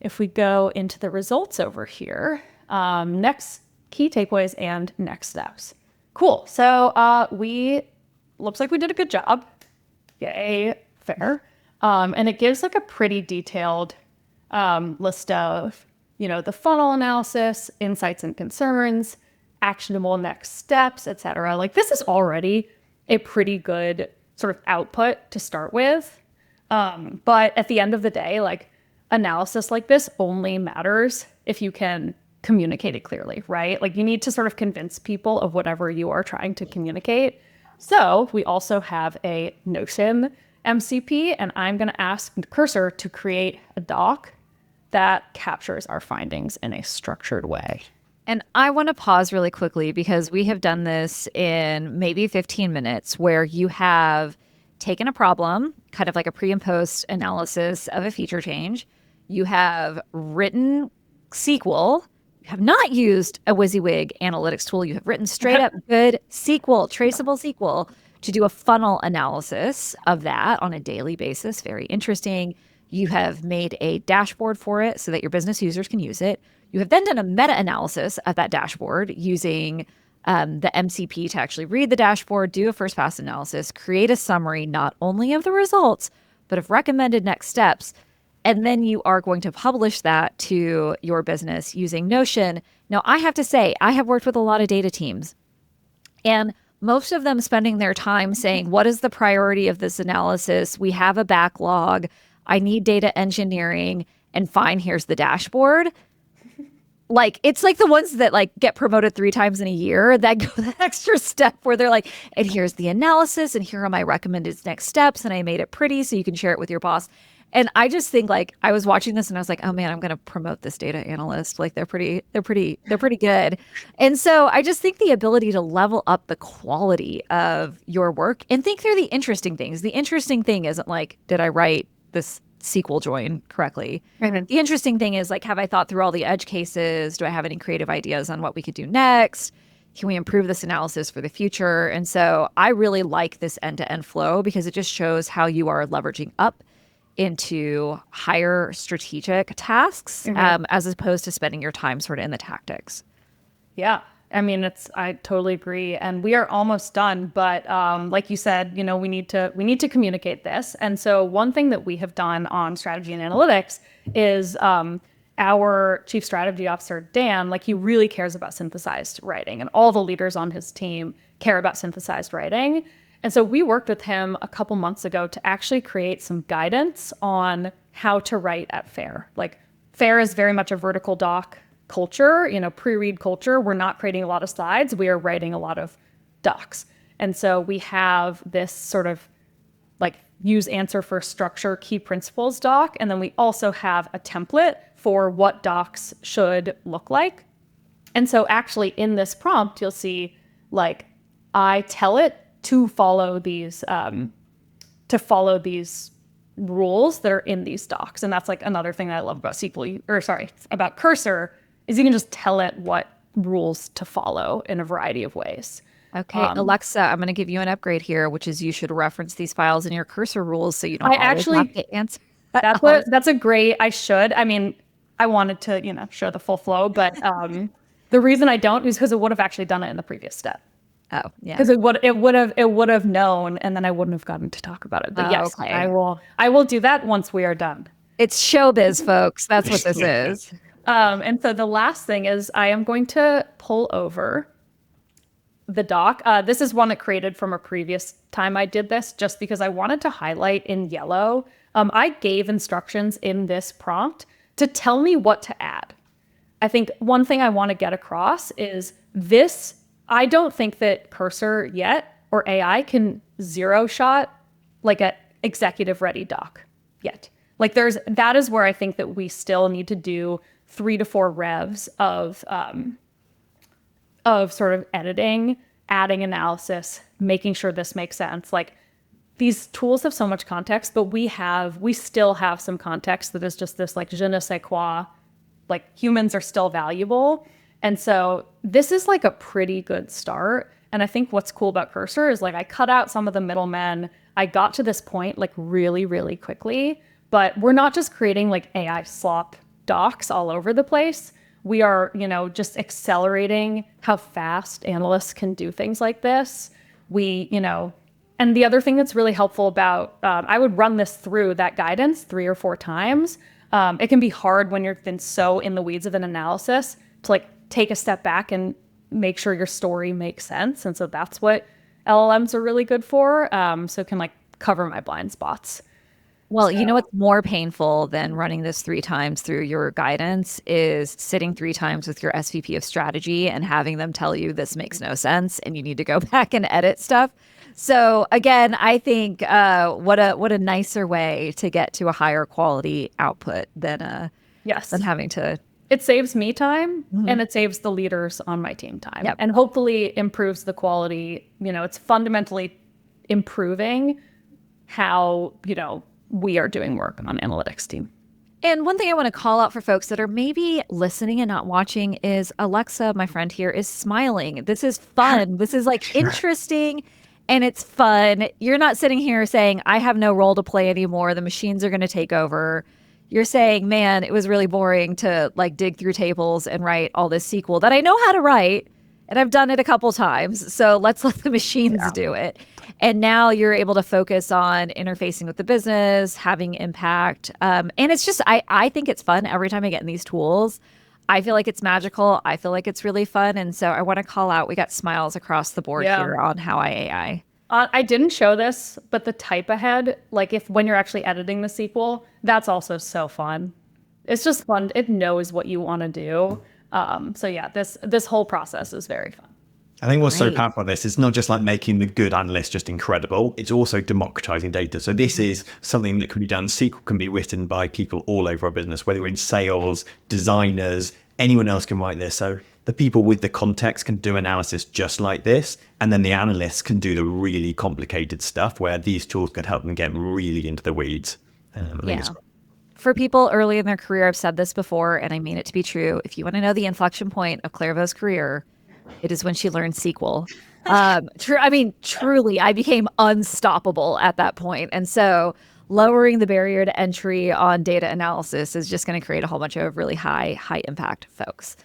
if we go into the results over here, next key takeaways and next steps. Cool. So looks like we did a good job. Yay, Faire. And it gives like a pretty detailed list of, the funnel analysis, insights and concerns, actionable next steps, etc. Like this is already a pretty good sort of output to start with. But at the end of the day, like analysis like this only matters if you can communicate it clearly, right? Like you need to sort of convince people of whatever you are trying to communicate. So we also have a Notion MCP, and I'm going to ask Cursor to create a doc that captures our findings in a structured way. And I want to pause really quickly because we have done this in maybe 15 minutes where you have taken a problem, kind of like a pre and post analysis of a feature change. You have written SQL. You have not used a WYSIWYG analytics tool. You have written straight up good SQL, traceable SQL, to do a funnel analysis of that on a daily basis. Very interesting. You have made a dashboard for it so that your business users can use it. You have then done a meta-analysis of that dashboard using the MCP to actually read the dashboard, do a first pass analysis, create a summary not only of the results, but of recommended next steps. And then you are going to publish that to your business using Notion. Now, I have to say, I have worked with a lot of data teams, and most of them spending their time saying, what is the priority of this analysis? We have a backlog. I need data engineering, and fine, here's the dashboard. Like, it's like the ones that like get promoted 3 times in a year that go the extra step where they're like, and here's the analysis, and here are my recommended next steps, and I made it pretty so you can share it with your boss. And I just think like I was watching this and I was like, oh man, I'm going to promote this data analyst. Like they're pretty good. And so I just think the ability to level up the quality of your work and think through the interesting things. The interesting thing isn't like, did I write this SQL join correctly? Right. The interesting thing is like, have I thought through all the edge cases? Do I have any creative ideas on what we could do next? Can we improve this analysis for the future? And so I really like this end-to-end flow because it just shows how you are leveraging up into higher strategic tasks, as opposed to spending your time sort of in the tactics. Yeah. I mean, I totally agree. And we are almost done. But like you said, we need to communicate this. And so one thing that we have done on strategy and analytics is our chief strategy officer, Dan, like he really cares about synthesized writing, and all the leaders on his team care about synthesized writing. And so we worked with him a couple months ago to actually create some guidance on how to write at Faire. Like Faire is very much a vertical doc culture, pre-read culture. We're not creating a lot of slides. We are writing a lot of docs. And so we have this sort of like use answer for structure key principles doc. And then we also have a template for what docs should look like. And so actually in this prompt, you'll see like I tell it to follow these rules that are in these docs. And that's like another thing that I love about about Cursor is you can just tell it what rules to follow in a variety of ways. Okay, Alexa, I'm going to give you an upgrade here, which is you should reference these files in your Cursor rules so you don't always have to answer. That's a great, I should. I mean, I wanted to, show the full flow, but the reason I don't is because it would have actually done it in the previous step. Oh, yeah. Because it would have known, and then I wouldn't have gotten to talk about it. But yes, okay. I will do that once we are done. It's showbiz, folks. That's what this is. And so the last thing is I am going to pull over the doc. This is one I created from a previous time I did this, just because I wanted to highlight in yellow. I gave instructions in this prompt to tell me what to add. I think one thing I want to get across is this. I don't think that Cursor yet or AI can zero shot like an executive ready doc yet. Like that is where I think that we still need to do 3 to 4 revs of sort of editing, adding analysis, making sure this makes sense. Like these tools have so much context, but we still have some context that is just this like je ne sais quoi, like humans are still valuable. And so this is like a pretty good start. And I think what's cool about Cursor is like I cut out some of the middlemen. I got to this point like really, really quickly, but we're not just creating like AI slop docs all over the place. We are, just accelerating how fast analysts can do things like this. And the other thing that's really helpful about, I would run this through that guidance 3 or 4 times. It can be hard when you've been so in the weeds of an analysis to like take a step back and make sure your story makes sense. And so that's what LLMs are really good for. So it can like cover my blind spots. Well, you know what's more painful than running this 3 times through your guidance is sitting 3 times with your SVP of strategy and having them tell you this makes no sense and you need to go back and edit stuff. So again, I think what a nicer way to get to a higher quality output than having to. It saves me time and it saves the leaders on my team time. Yep. And hopefully improves the quality. It's fundamentally improving how, we are doing work on analytics team. And one thing I want to call out for folks that are maybe listening and not watching is Alexa, my friend here, is smiling. This is fun. This is like interesting and it's fun. You're not sitting here saying, I have no role to play anymore. The machines are going to take over. You're saying, man, it was really boring to like dig through tables and write all this SQL that I know how to write. And I've done it a couple times. So let's let the machines do it. And now you're able to focus on interfacing with the business, having impact. And it's just, I think it's fun every time I get in these tools. I feel like it's magical. I feel like it's really fun. And so I want to call out, we got smiles across the board here on How I AI. I didn't show this, but the type ahead, like when you're actually editing the SQL, that's also so fun. It's just fun. It knows what you want to do. So yeah, this whole process is very fun. I think what's so powerful about this is not just like making the good analyst just incredible, it's also democratizing data. So this is something that can be done. SQL can be written by people all over our business, whether we're in sales, designers, anyone else can write this. So the people with the context can do analysis just like this. And then the analysts can do the really complicated stuff where these tools can help them get really into the weeds. For people early in their career, I've said this before, and I mean it to be true. If you want to know the inflection point of Clairvaux's career, it is when she learned SQL. Truly, I became unstoppable at that point. And so lowering the barrier to entry on data analysis is just going to create a whole bunch of really high impact folks.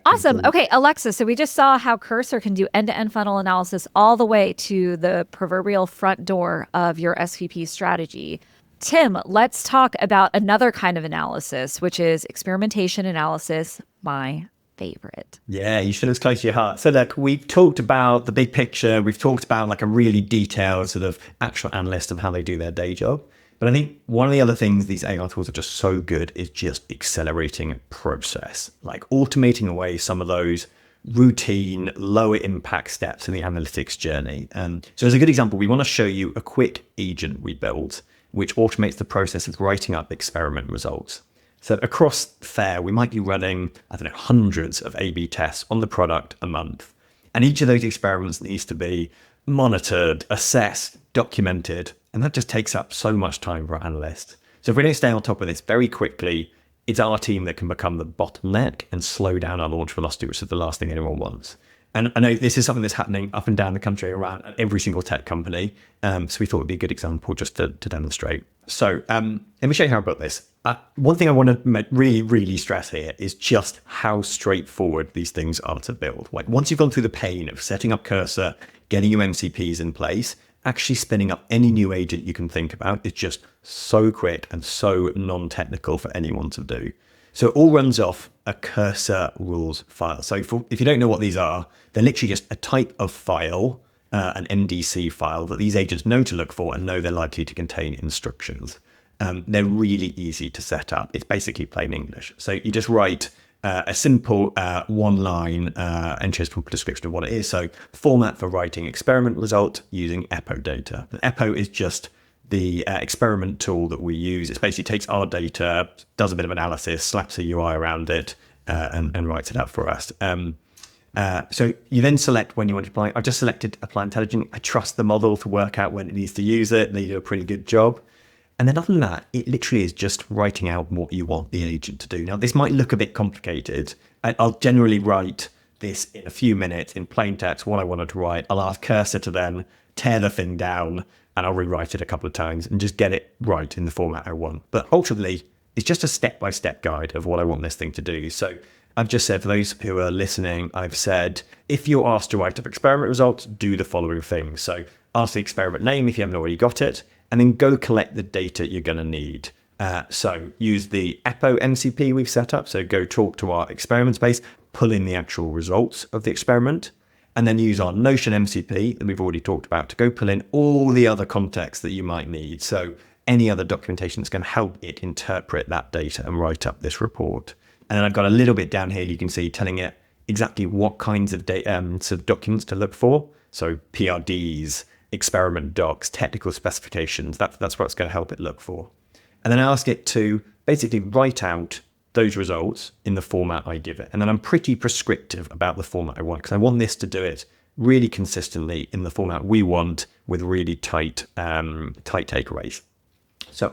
Awesome. Okay, Alexa, so we just saw how Cursor can do end-to-end funnel analysis all the way to the proverbial front door of your SVP strategy. Tim, let's talk about another kind of analysis, which is experimentation analysis, my favorite. Yeah, you should have close to your heart. So look, we've talked about the big picture. We've talked about like a really detailed sort of actual analyst of how they do their day job. But I think one of the other things these AI tools are just so good is just accelerating process, like automating away some of those routine, lower impact steps in the analytics journey. So as a good example, we want to show you a quick agent we built, which automates the process of writing up experiment results. So across Faire, we might be running, I don't know, hundreds of A/B tests on the product a month. And each of those experiments needs to be monitored, assessed, documented, and that just takes up so much time for our analysts. So if we don't stay on top of this very quickly, it's our team that can become the bottleneck and slow down our launch velocity, which is the last thing anyone wants. And I know this is something that's happening up and down the country around every single tech company. So we thought it'd be a good example just to demonstrate. So let me show you how I built this. One thing I want to really stress here is just how straightforward these things are to build. Like once you've gone through the pain of setting up Cursor, getting your MCPs in place, actually spinning up any new agent you can think about is just so quick and so non-technical for anyone to do. So it all runs off a Cursor rules file. So if you don't know what these are, they're literally just a type of file, an MDC file that these agents know to look for and know they're likely to contain instructions. They're really easy to set up. It's basically plain English. So you just write a simple one-line entry description of what it is. So format for writing experiment result using EPO data. And EPO is just the experiment tool that we use. It basically takes our data, does a bit of analysis, slaps a UI around it, and writes it out for us. So you then select when you want to apply. I've just selected apply intelligent. I trust the model to work out when it needs to use it. They do a pretty good job. And then other than that, it literally is just writing out what you want the agent to do. Now, this might look a bit complicated. I'll generally write this in a few minutes in plain text, what I wanted to write. I'll ask Cursor to then tear the thing down, and I'll rewrite it a couple of times and just get it right in the format I want. But ultimately, it's just a step-by-step guide of what I want this thing to do. So I've just said, for those who are listening, I've said, if you're asked to write up experiment results, do the following things. So ask the experiment name if you haven't already got it, and then go collect the data you're going to need. So use the EPO MCP we've set up. So go talk to our experiment space, pull in the actual results of the experiment, and then use our Notion MCP that we've already talked about to go pull in all the other context that you might need. So any other documentation that's going to help it interpret that data and write up this report. And then I've got a little bit down here, you can see, telling it exactly what kinds of sort of documents to look for. So PRDs, experiment docs, technical specifications, that's what's going to help it look for. And then I ask it to basically write out those results in the format I give it. And then I'm pretty prescriptive about the format I want, because I want this to do it really consistently in the format we want with really tight takeaways. So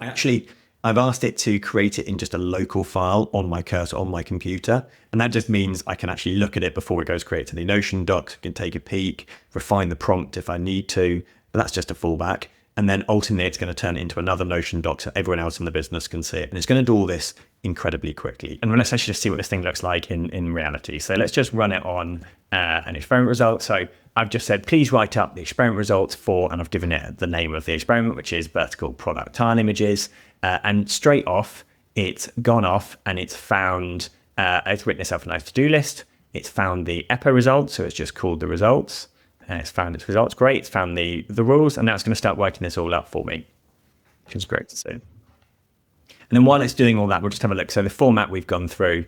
I've asked it to create it in just a local file on my Cursor, on my computer. And that just means I can actually look at it before it goes create to the Notion docs. I can take a peek, refine the prompt if I need to, but that's just a fallback. And then ultimately it's going to turn it into another Notion doc so everyone else in the business can see it. And it's going to do all this incredibly quickly. And let's actually just see what this thing looks like in reality. So let's just run it on an experiment result. So I've just said, please write up the experiment results for, and I've given it the name of the experiment, which is vertical product tile images. And straight off, it's gone off and it's found, it's written itself a nice to-do list. It's found the EPO results, so it's just called the results. And it's found its results, great. It's found the rules, and now it's going to start writing this all up for me, which is great to see. And then while it's doing all that, we'll just have a look. So the format we've gone through,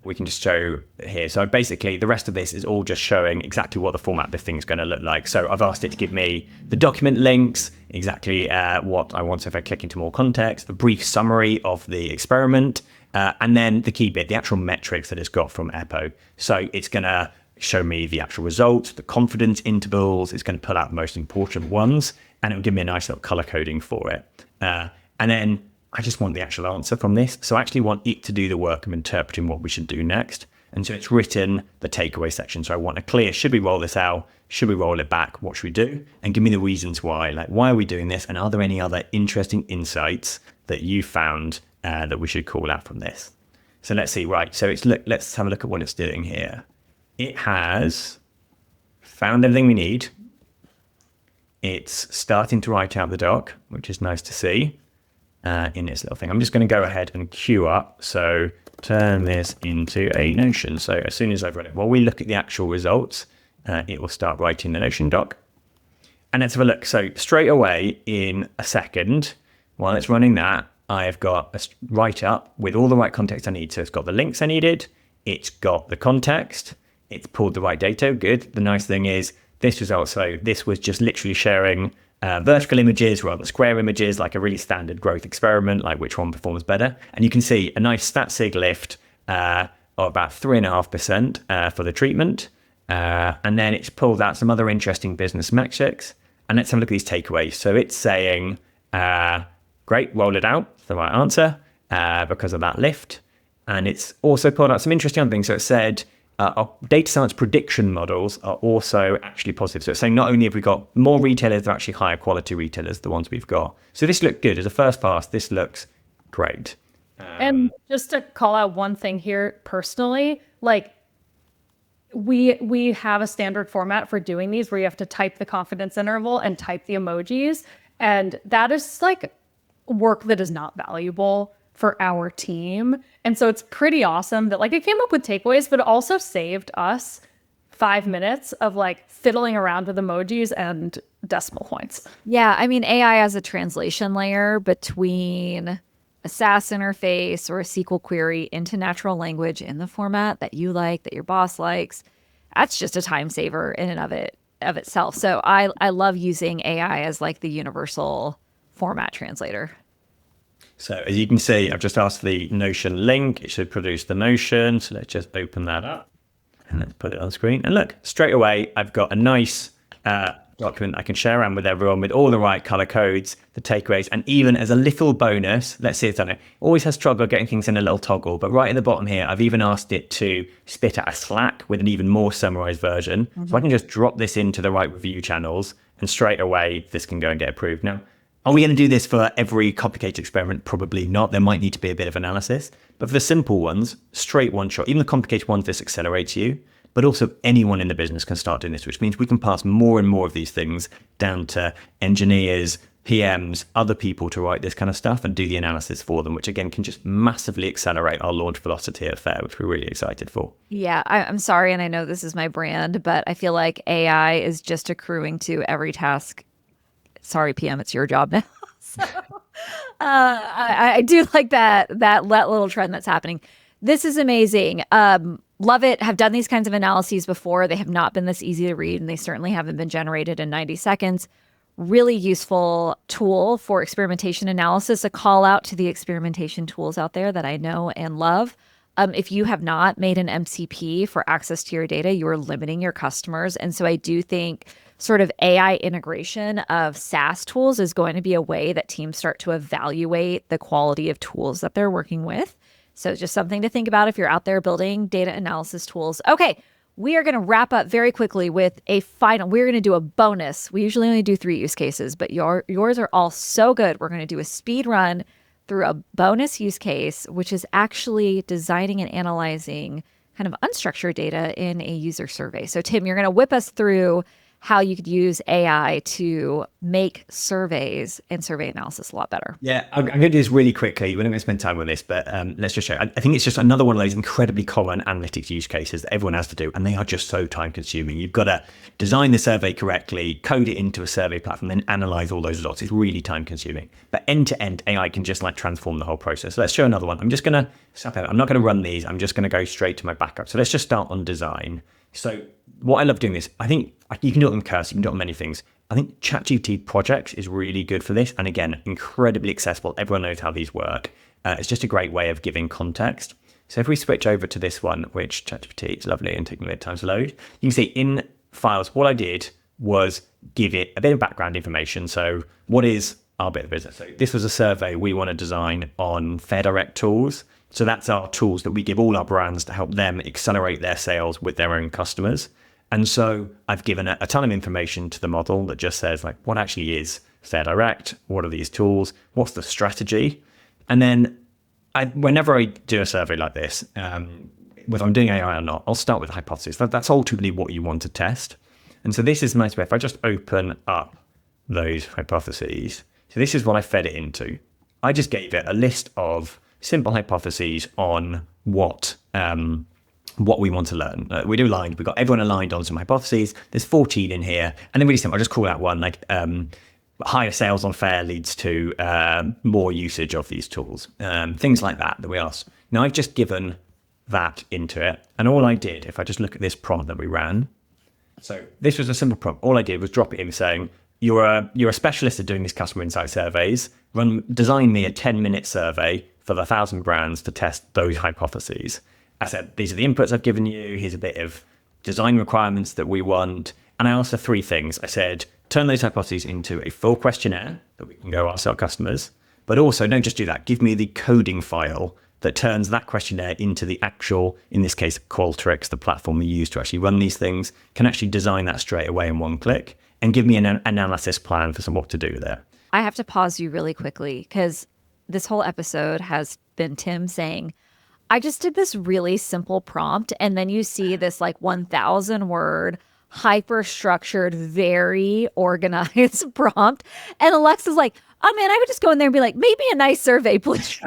we can just show here. So basically, the rest of this is all just showing exactly what the format of this thing's going to look like. So I've asked it to give me the document links, exactly what I want. So if I click into more context, a brief summary of the experiment, and then the key bit, the actual metrics that it's got from EPO. So it's going to show me the actual results, the confidence intervals. It's going to pull out the most important ones, and it will give me a nice little color coding for it. And then I just want the actual answer from this. So I actually want it to do the work of interpreting what we should do next. And so it's written the takeaway section. So I want a clear, should we roll this out? Should we roll it back? What should we do? And give me the reasons why. Like, why are we doing this? And are there any other interesting insights that you found that we should call out from this? So let's see, right. So let's have a look at what it's doing here. It has found everything we need. It's starting to write out the doc, which is nice to see in this little thing. I'm just going to go ahead and queue up. So turn this into a Notion. So as soon as I've run it, while we look at the actual results, it will start writing the Notion doc. And let's have a look. So straight away in a second, while it's running that, I've got a write-up with all the right context I need. So it's got the links I needed. It's got the context. It's pulled the right data. Good. The nice thing is this result. So this was just literally sharing vertical images rather than square images, like a really standard growth experiment, like which one performs better. And you can see a nice stat sig lift of about 3.5% for the treatment. And then it's pulled out some other interesting business metrics. And let's have a look at these takeaways. So it's saying, great, roll it out. It's the right answer because of that lift. And it's also pulled out some interesting other things. So it said our data science prediction models are also actually positive. So it's saying not only have we got more retailers, they're actually higher quality retailers, the ones we've got. So this looked good. As a first pass, this looks great. And just to call out one thing here personally, like we have a standard format for doing these where you have to type the confidence interval and type the emojis. And that is like work that is not valuable for our team. And so it's pretty awesome that like it came up with takeaways, but it also saved us 5 minutes of like fiddling around with emojis and decimal points. Yeah, I mean, AI as a translation layer between a SAS interface or a SQL query into natural language in the format that you like, that your boss likes, that's just a time saver in and of itself. So I love using AI as like the universal format translator. So as you can see, I've just asked the Notion link. It should produce the Notion. So let's just open that up and let's put it on screen. And look, straight away, I've got a nice document I can share around with everyone with all the right color codes, the takeaways, and even as a little bonus, let's see it's done it. Always has struggle getting things in a little toggle, but right at the bottom here, I've even asked it to spit out a Slack with an even more summarized version. So I can just drop this into the right review channels and straight away, this can go and get approved. Now, are we going to do this for every complicated experiment? Probably not. There might need to be a bit of analysis, but for the simple ones, straight one shot, even the complicated ones, this accelerates you. But also anyone in the business can start doing this, which means we can pass more and more of these things down to engineers, PMs, other people to write this kind of stuff and do the analysis for them, which again can just massively accelerate our launch velocity at Faire, which we're really excited for. Yeah, I'm sorry, and I know this is my brand, but I feel like AI is just accruing to every task. Sorry, PM, it's your job now. So I do like that little trend that's happening. This is amazing. Love it. Have done these kinds of analyses before. They have not been this easy to read, and they certainly haven't been generated in 90 seconds. Really useful tool for experimentation analysis. A call out to the experimentation tools out there that I know and love. If you have not made an MCP for access to your data, you are limiting your customers. And so I do think sort of AI integration of SaaS tools is going to be a way that teams start to evaluate the quality of tools that they're working with. So just something to think about if you're out there building data analysis tools. Okay, we are going to wrap up very quickly with a final. We're going to do a bonus. We usually only do 3 use cases, but yours are all so good. We're going to do a speed run through a bonus use case, which is actually designing and analyzing kind of unstructured data in a user survey. So Tim, you're going to whip us through how you could use AI to make surveys and survey analysis a lot better. Yeah, I'm going to do this really quickly. We're not going to spend time on this, but let's just show. I think it's just another one of those incredibly common analytics use cases that everyone has to do, and they are just so time consuming. You've got to design the survey correctly, code it into a survey platform, then analyze all those results. It's really time consuming. But end to end, AI can just like transform the whole process. So let's show another one. I'm just going to stop out. I'm not going to run these. I'm just going to go straight to my backup. So let's just start on design. So what I love doing this, I think you can do it on Cursor, you can do it on many things. I think ChatGPT projects is really good for this. And again, incredibly accessible. Everyone knows how these work. It's just a great way of giving context. So if we switch over to this one, which ChatGPT is lovely and taking a bit of time to load, you can see in files, what I did was give it a bit of background information. So what is our bit of business? So this was a survey we want to design on Faire Direct tools. So that's our tools that we give all our brands to help them accelerate their sales with their own customers. And so I've given a ton of information to the model that just says like, what actually is Faire Direct? What are these tools? What's the strategy? And then whenever I do a survey like this, whether I'm doing AI or not, I'll start with a hypothesis. That's ultimately what you want to test. And so this is a nice way. If I just open up those hypotheses, so this is what I fed it into. I just gave it a list of simple hypotheses on what we want to learn. We do aligned. We've got everyone aligned on some hypotheses. There's 14 in here. And then really simple, I'll just call out one, like higher sales on Faire leads to more usage of these tools. Things like that we asked. Now I've just given that into it. And all I did, if I just look at this prompt that we ran, so this was a simple prompt. All I did was drop it in saying, you're a specialist at doing these customer insight surveys. Design me a 10-minute survey for the 1,000 brands to test those hypotheses. I said, these are the inputs I've given you. Here's a bit of design requirements that we want. And I asked for 3 things. I said, turn those hypotheses into a full questionnaire that we can go ask our customers. But also, don't just do that. Give me the coding file that turns that questionnaire into the actual, in this case, Qualtrics, the platform we use to actually run these things, can actually design that straight away in one click and give me an analysis plan for what to do there. I have to pause you really quickly because this whole episode has been Tim saying, I just did this really simple prompt. And then you see this like 1,000 word, hyper structured, very organized prompt. And Alexa's like, oh man, I would just go in there and be like, maybe a nice survey, please.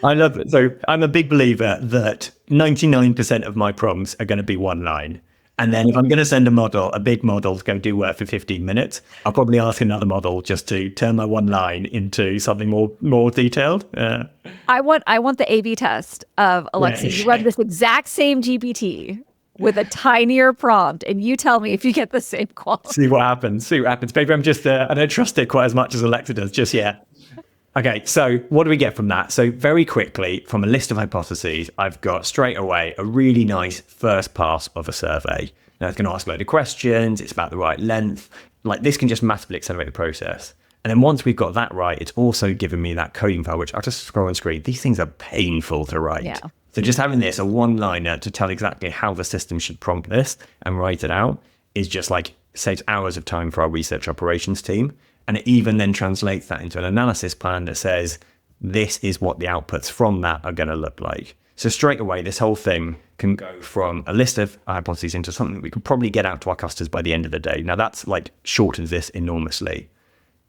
I love it. So I'm a big believer that 99% of my prompts are going to be one line. And then if I'm going to send a big model to go do work for 15 minutes, I'll probably ask another model just to turn my one line into something more detailed. I want the A/B test of Alexa. You run this exact same GPT with a tinier prompt, and you tell me if you get the same quality. See what happens. Maybe I'm just, I don't trust it quite as much as Alexa does just yet. Okay, so what do we get from that? So very quickly, from a list of hypotheses, I've got straight away a really nice first pass of a survey. Now it's going to ask a load of questions. It's about the right length. Like this can just massively accelerate the process. And then once we've got that right, it's also given me that coding file, which I'll just scroll on screen. These things are painful to write. Yeah. So just having this, a one-liner to tell exactly how the system should prompt this and write it out is just like saves hours of time for our research operations team. And it even then translates that into an analysis plan that says, this is what the outputs from that are going to look like. So straight away, this whole thing can go from a list of hypotheses into something that we could probably get out to our customers by the end of the day. Now that's like shortens this enormously.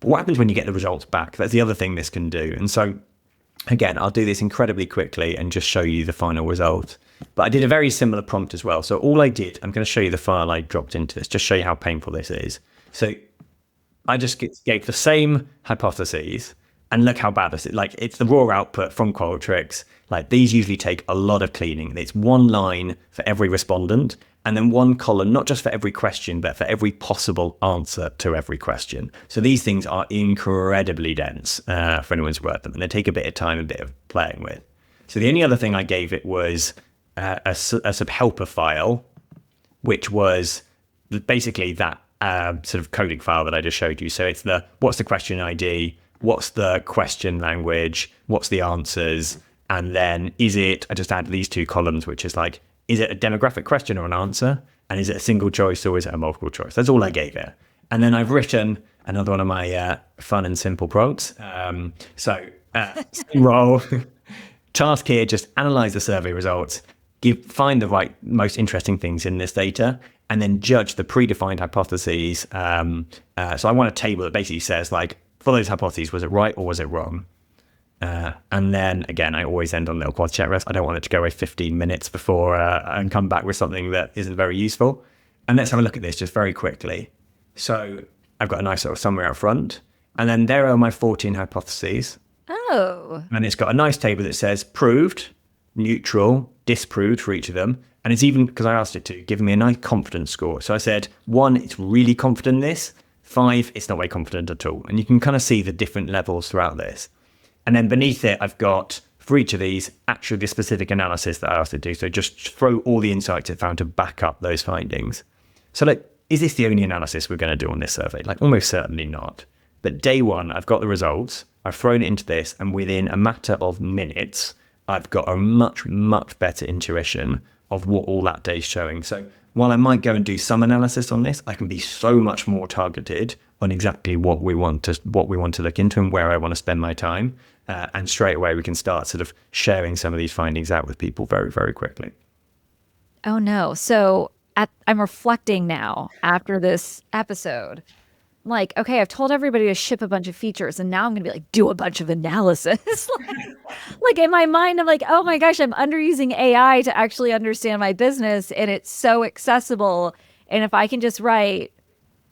But what happens when you get the results back? That's the other thing this can do. And so again, I'll do this incredibly quickly and just show you the final result. But I did a very similar prompt as well. So all I did, I'm going to show you the file I dropped into this, just show you how painful this is. So I just gave the same hypotheses and look how bad this is. Like it's the raw output from Qualtrics. Like these usually take a lot of cleaning. It's one line for every respondent and then one column, not just for every question, but for every possible answer to every question. So these things are incredibly dense for anyone who's worked them, and they take a bit of time, a bit of playing with. So the only other thing I gave it was a sort of helper file, which was basically that sort of coding file that I just showed you. So it's what's the question ID, what's the question language, what's the answers, and then I just added these 2 columns, which is like, is it a demographic question or an answer? And is it a single choice or is it a multiple choice? That's all I gave it. And then I've written another one of my fun and simple prompts. Same role, task here, just analyze the survey results, find the right, most interesting things in this data, and then judge the predefined hypotheses. So I want a table that basically says, like, for those hypotheses, was it right or was it wrong? And then, again, I always end on a little quad chat rest. I don't want it to go away 15 minutes before and come back with something that isn't very useful. And let's have a look at this just very quickly. So I've got a nice sort of summary out front. And then there are my 14 hypotheses. Oh. And it's got a nice table that says proved, neutral, disproved for each of them. And it's even, because I asked it to, giving me a nice confidence score. So I said, 1, it's really confident in this. 5, it's not very confident at all. And you can kind of see the different levels throughout this. And then beneath it, I've got, for each of these, actually the specific analysis that I asked it to do. So just throw all the insights it found to back up those findings. So like, is this the only analysis we're going to do on this survey? Like, almost certainly not. But day 1, I've got the results. I've thrown it into this. And within a matter of minutes, I've got a much, much better intuition of what all that day's showing. So while I might go and do some analysis on this, I can be so much more targeted on exactly what we want to look into and where I want to spend my time. And straight away, we can start sort of sharing some of these findings out with people very, very quickly. Oh, no. So I'm reflecting now after this episode. Like, okay, I've told everybody to ship a bunch of features, and now I'm going to be like, do a bunch of analysis. Like in my mind, I'm like, oh my gosh, I'm underusing AI to actually understand my business, and it's so accessible. And if I can just write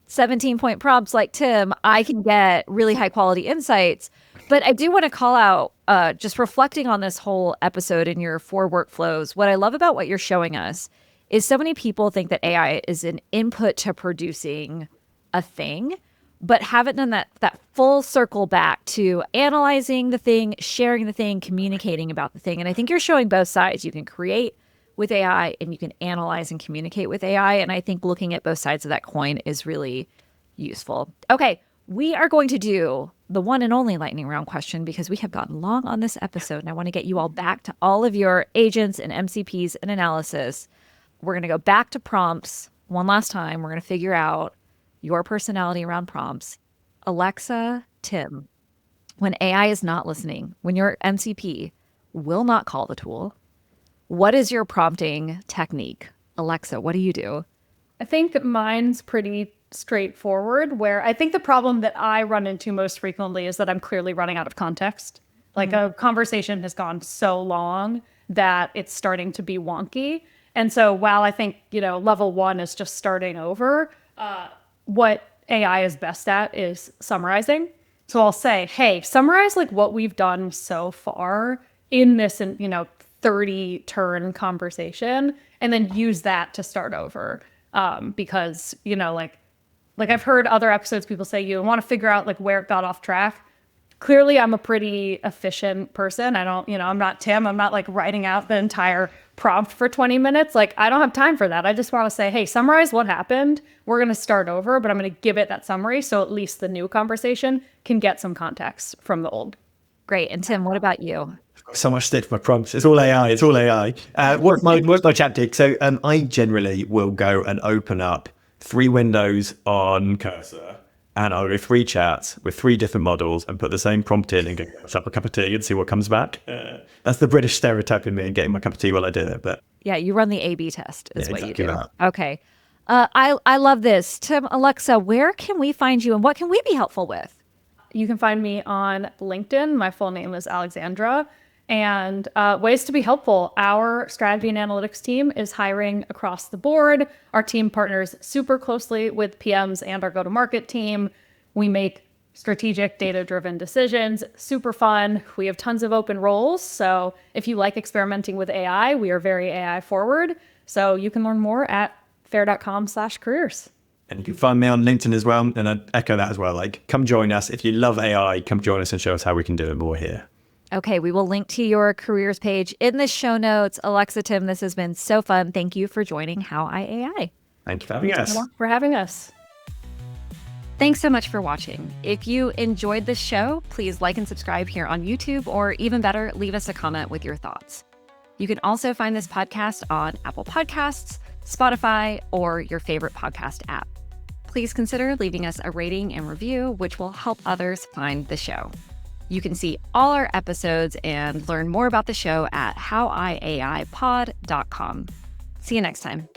17-point prompts like Tim, I can get really high quality insights. But I do want to call out, just reflecting on this whole episode in your 4 workflows, what I love about what you're showing us is so many people think that AI is an input to producing a thing, but haven't done that full circle back to analyzing the thing, sharing the thing, communicating about the thing. And I think you're showing both sides. You can create with AI and you can analyze and communicate with AI. And I think looking at both sides of that coin is really useful. Okay, we are going to do the one and only lightning round question because we have gotten long on this episode and I want to get you all back to all of your agents and MCPs and analysis. We're going to go back to prompts one last time. We're going to figure out your personality around prompts. Alexa, Tim, when AI is not listening, when your MCP will not call the tool, what is your prompting technique? Alexa, what do you do? I think mine's pretty straightforward, where I think the problem that I run into most frequently is that I'm clearly running out of context. Like a conversation has gone so long that it's starting to be wonky. And so while I think, level 1 is just starting over, what AI is best at is summarizing. So I'll say, hey, summarize like what we've done so far in this, 30 turn conversation, and then use that to start over. Because, like I've heard other episodes, people say you want to figure out like where it got off track. Clearly, I'm a pretty efficient person. I don't, I'm not Tim. I'm not like writing out the entire prompt for 20 minutes. Like, I don't have time for that. I just want to say, hey, summarize what happened. We're going to start over, but I'm going to give it that summary so at least the new conversation can get some context from the old. Great. And Tim, what about you? So much state for my prompts. It's all AI. It's all AI. What's my chaptic? So I generally will go and open up 3 windows on Cursor, and I'll go 3 chats with 3 different models and put the same prompt in and go up a cup of tea and see what comes back. That's the British stereotype in me and getting my cup of tea while I do it. But yeah, you run the A/B test is what exactly you do. That. Okay. I love this. Tim, Alexa, where can we find you and what can we be helpful with? You can find me on LinkedIn. My full name is Alexandra. And ways to be helpful. Our strategy and analytics team is hiring across the board. Our team partners super closely with PMs and our go-to-market team. We make strategic data-driven decisions, super fun. We have tons of open roles. So if you like experimenting with AI, we are very AI forward. So you can learn more at faire.com/careers. And you can find me on LinkedIn as well. And I'd echo that as well. Like, come join us. If you love AI, come join us and show us how we can do it more here. Okay, we will link to your careers page in the show notes. Alexa, Tim, this has been so fun. Thank you for joining How I AI. Thank you for having us. For having us. Thanks so much for watching. If you enjoyed this show, please like and subscribe here on YouTube, or even better, leave us a comment with your thoughts. You can also find this podcast on Apple Podcasts, Spotify, or your favorite podcast app. Please consider leaving us a rating and review, which will help others find the show. You can see all our episodes and learn more about the show at howiaipod.com. See you next time.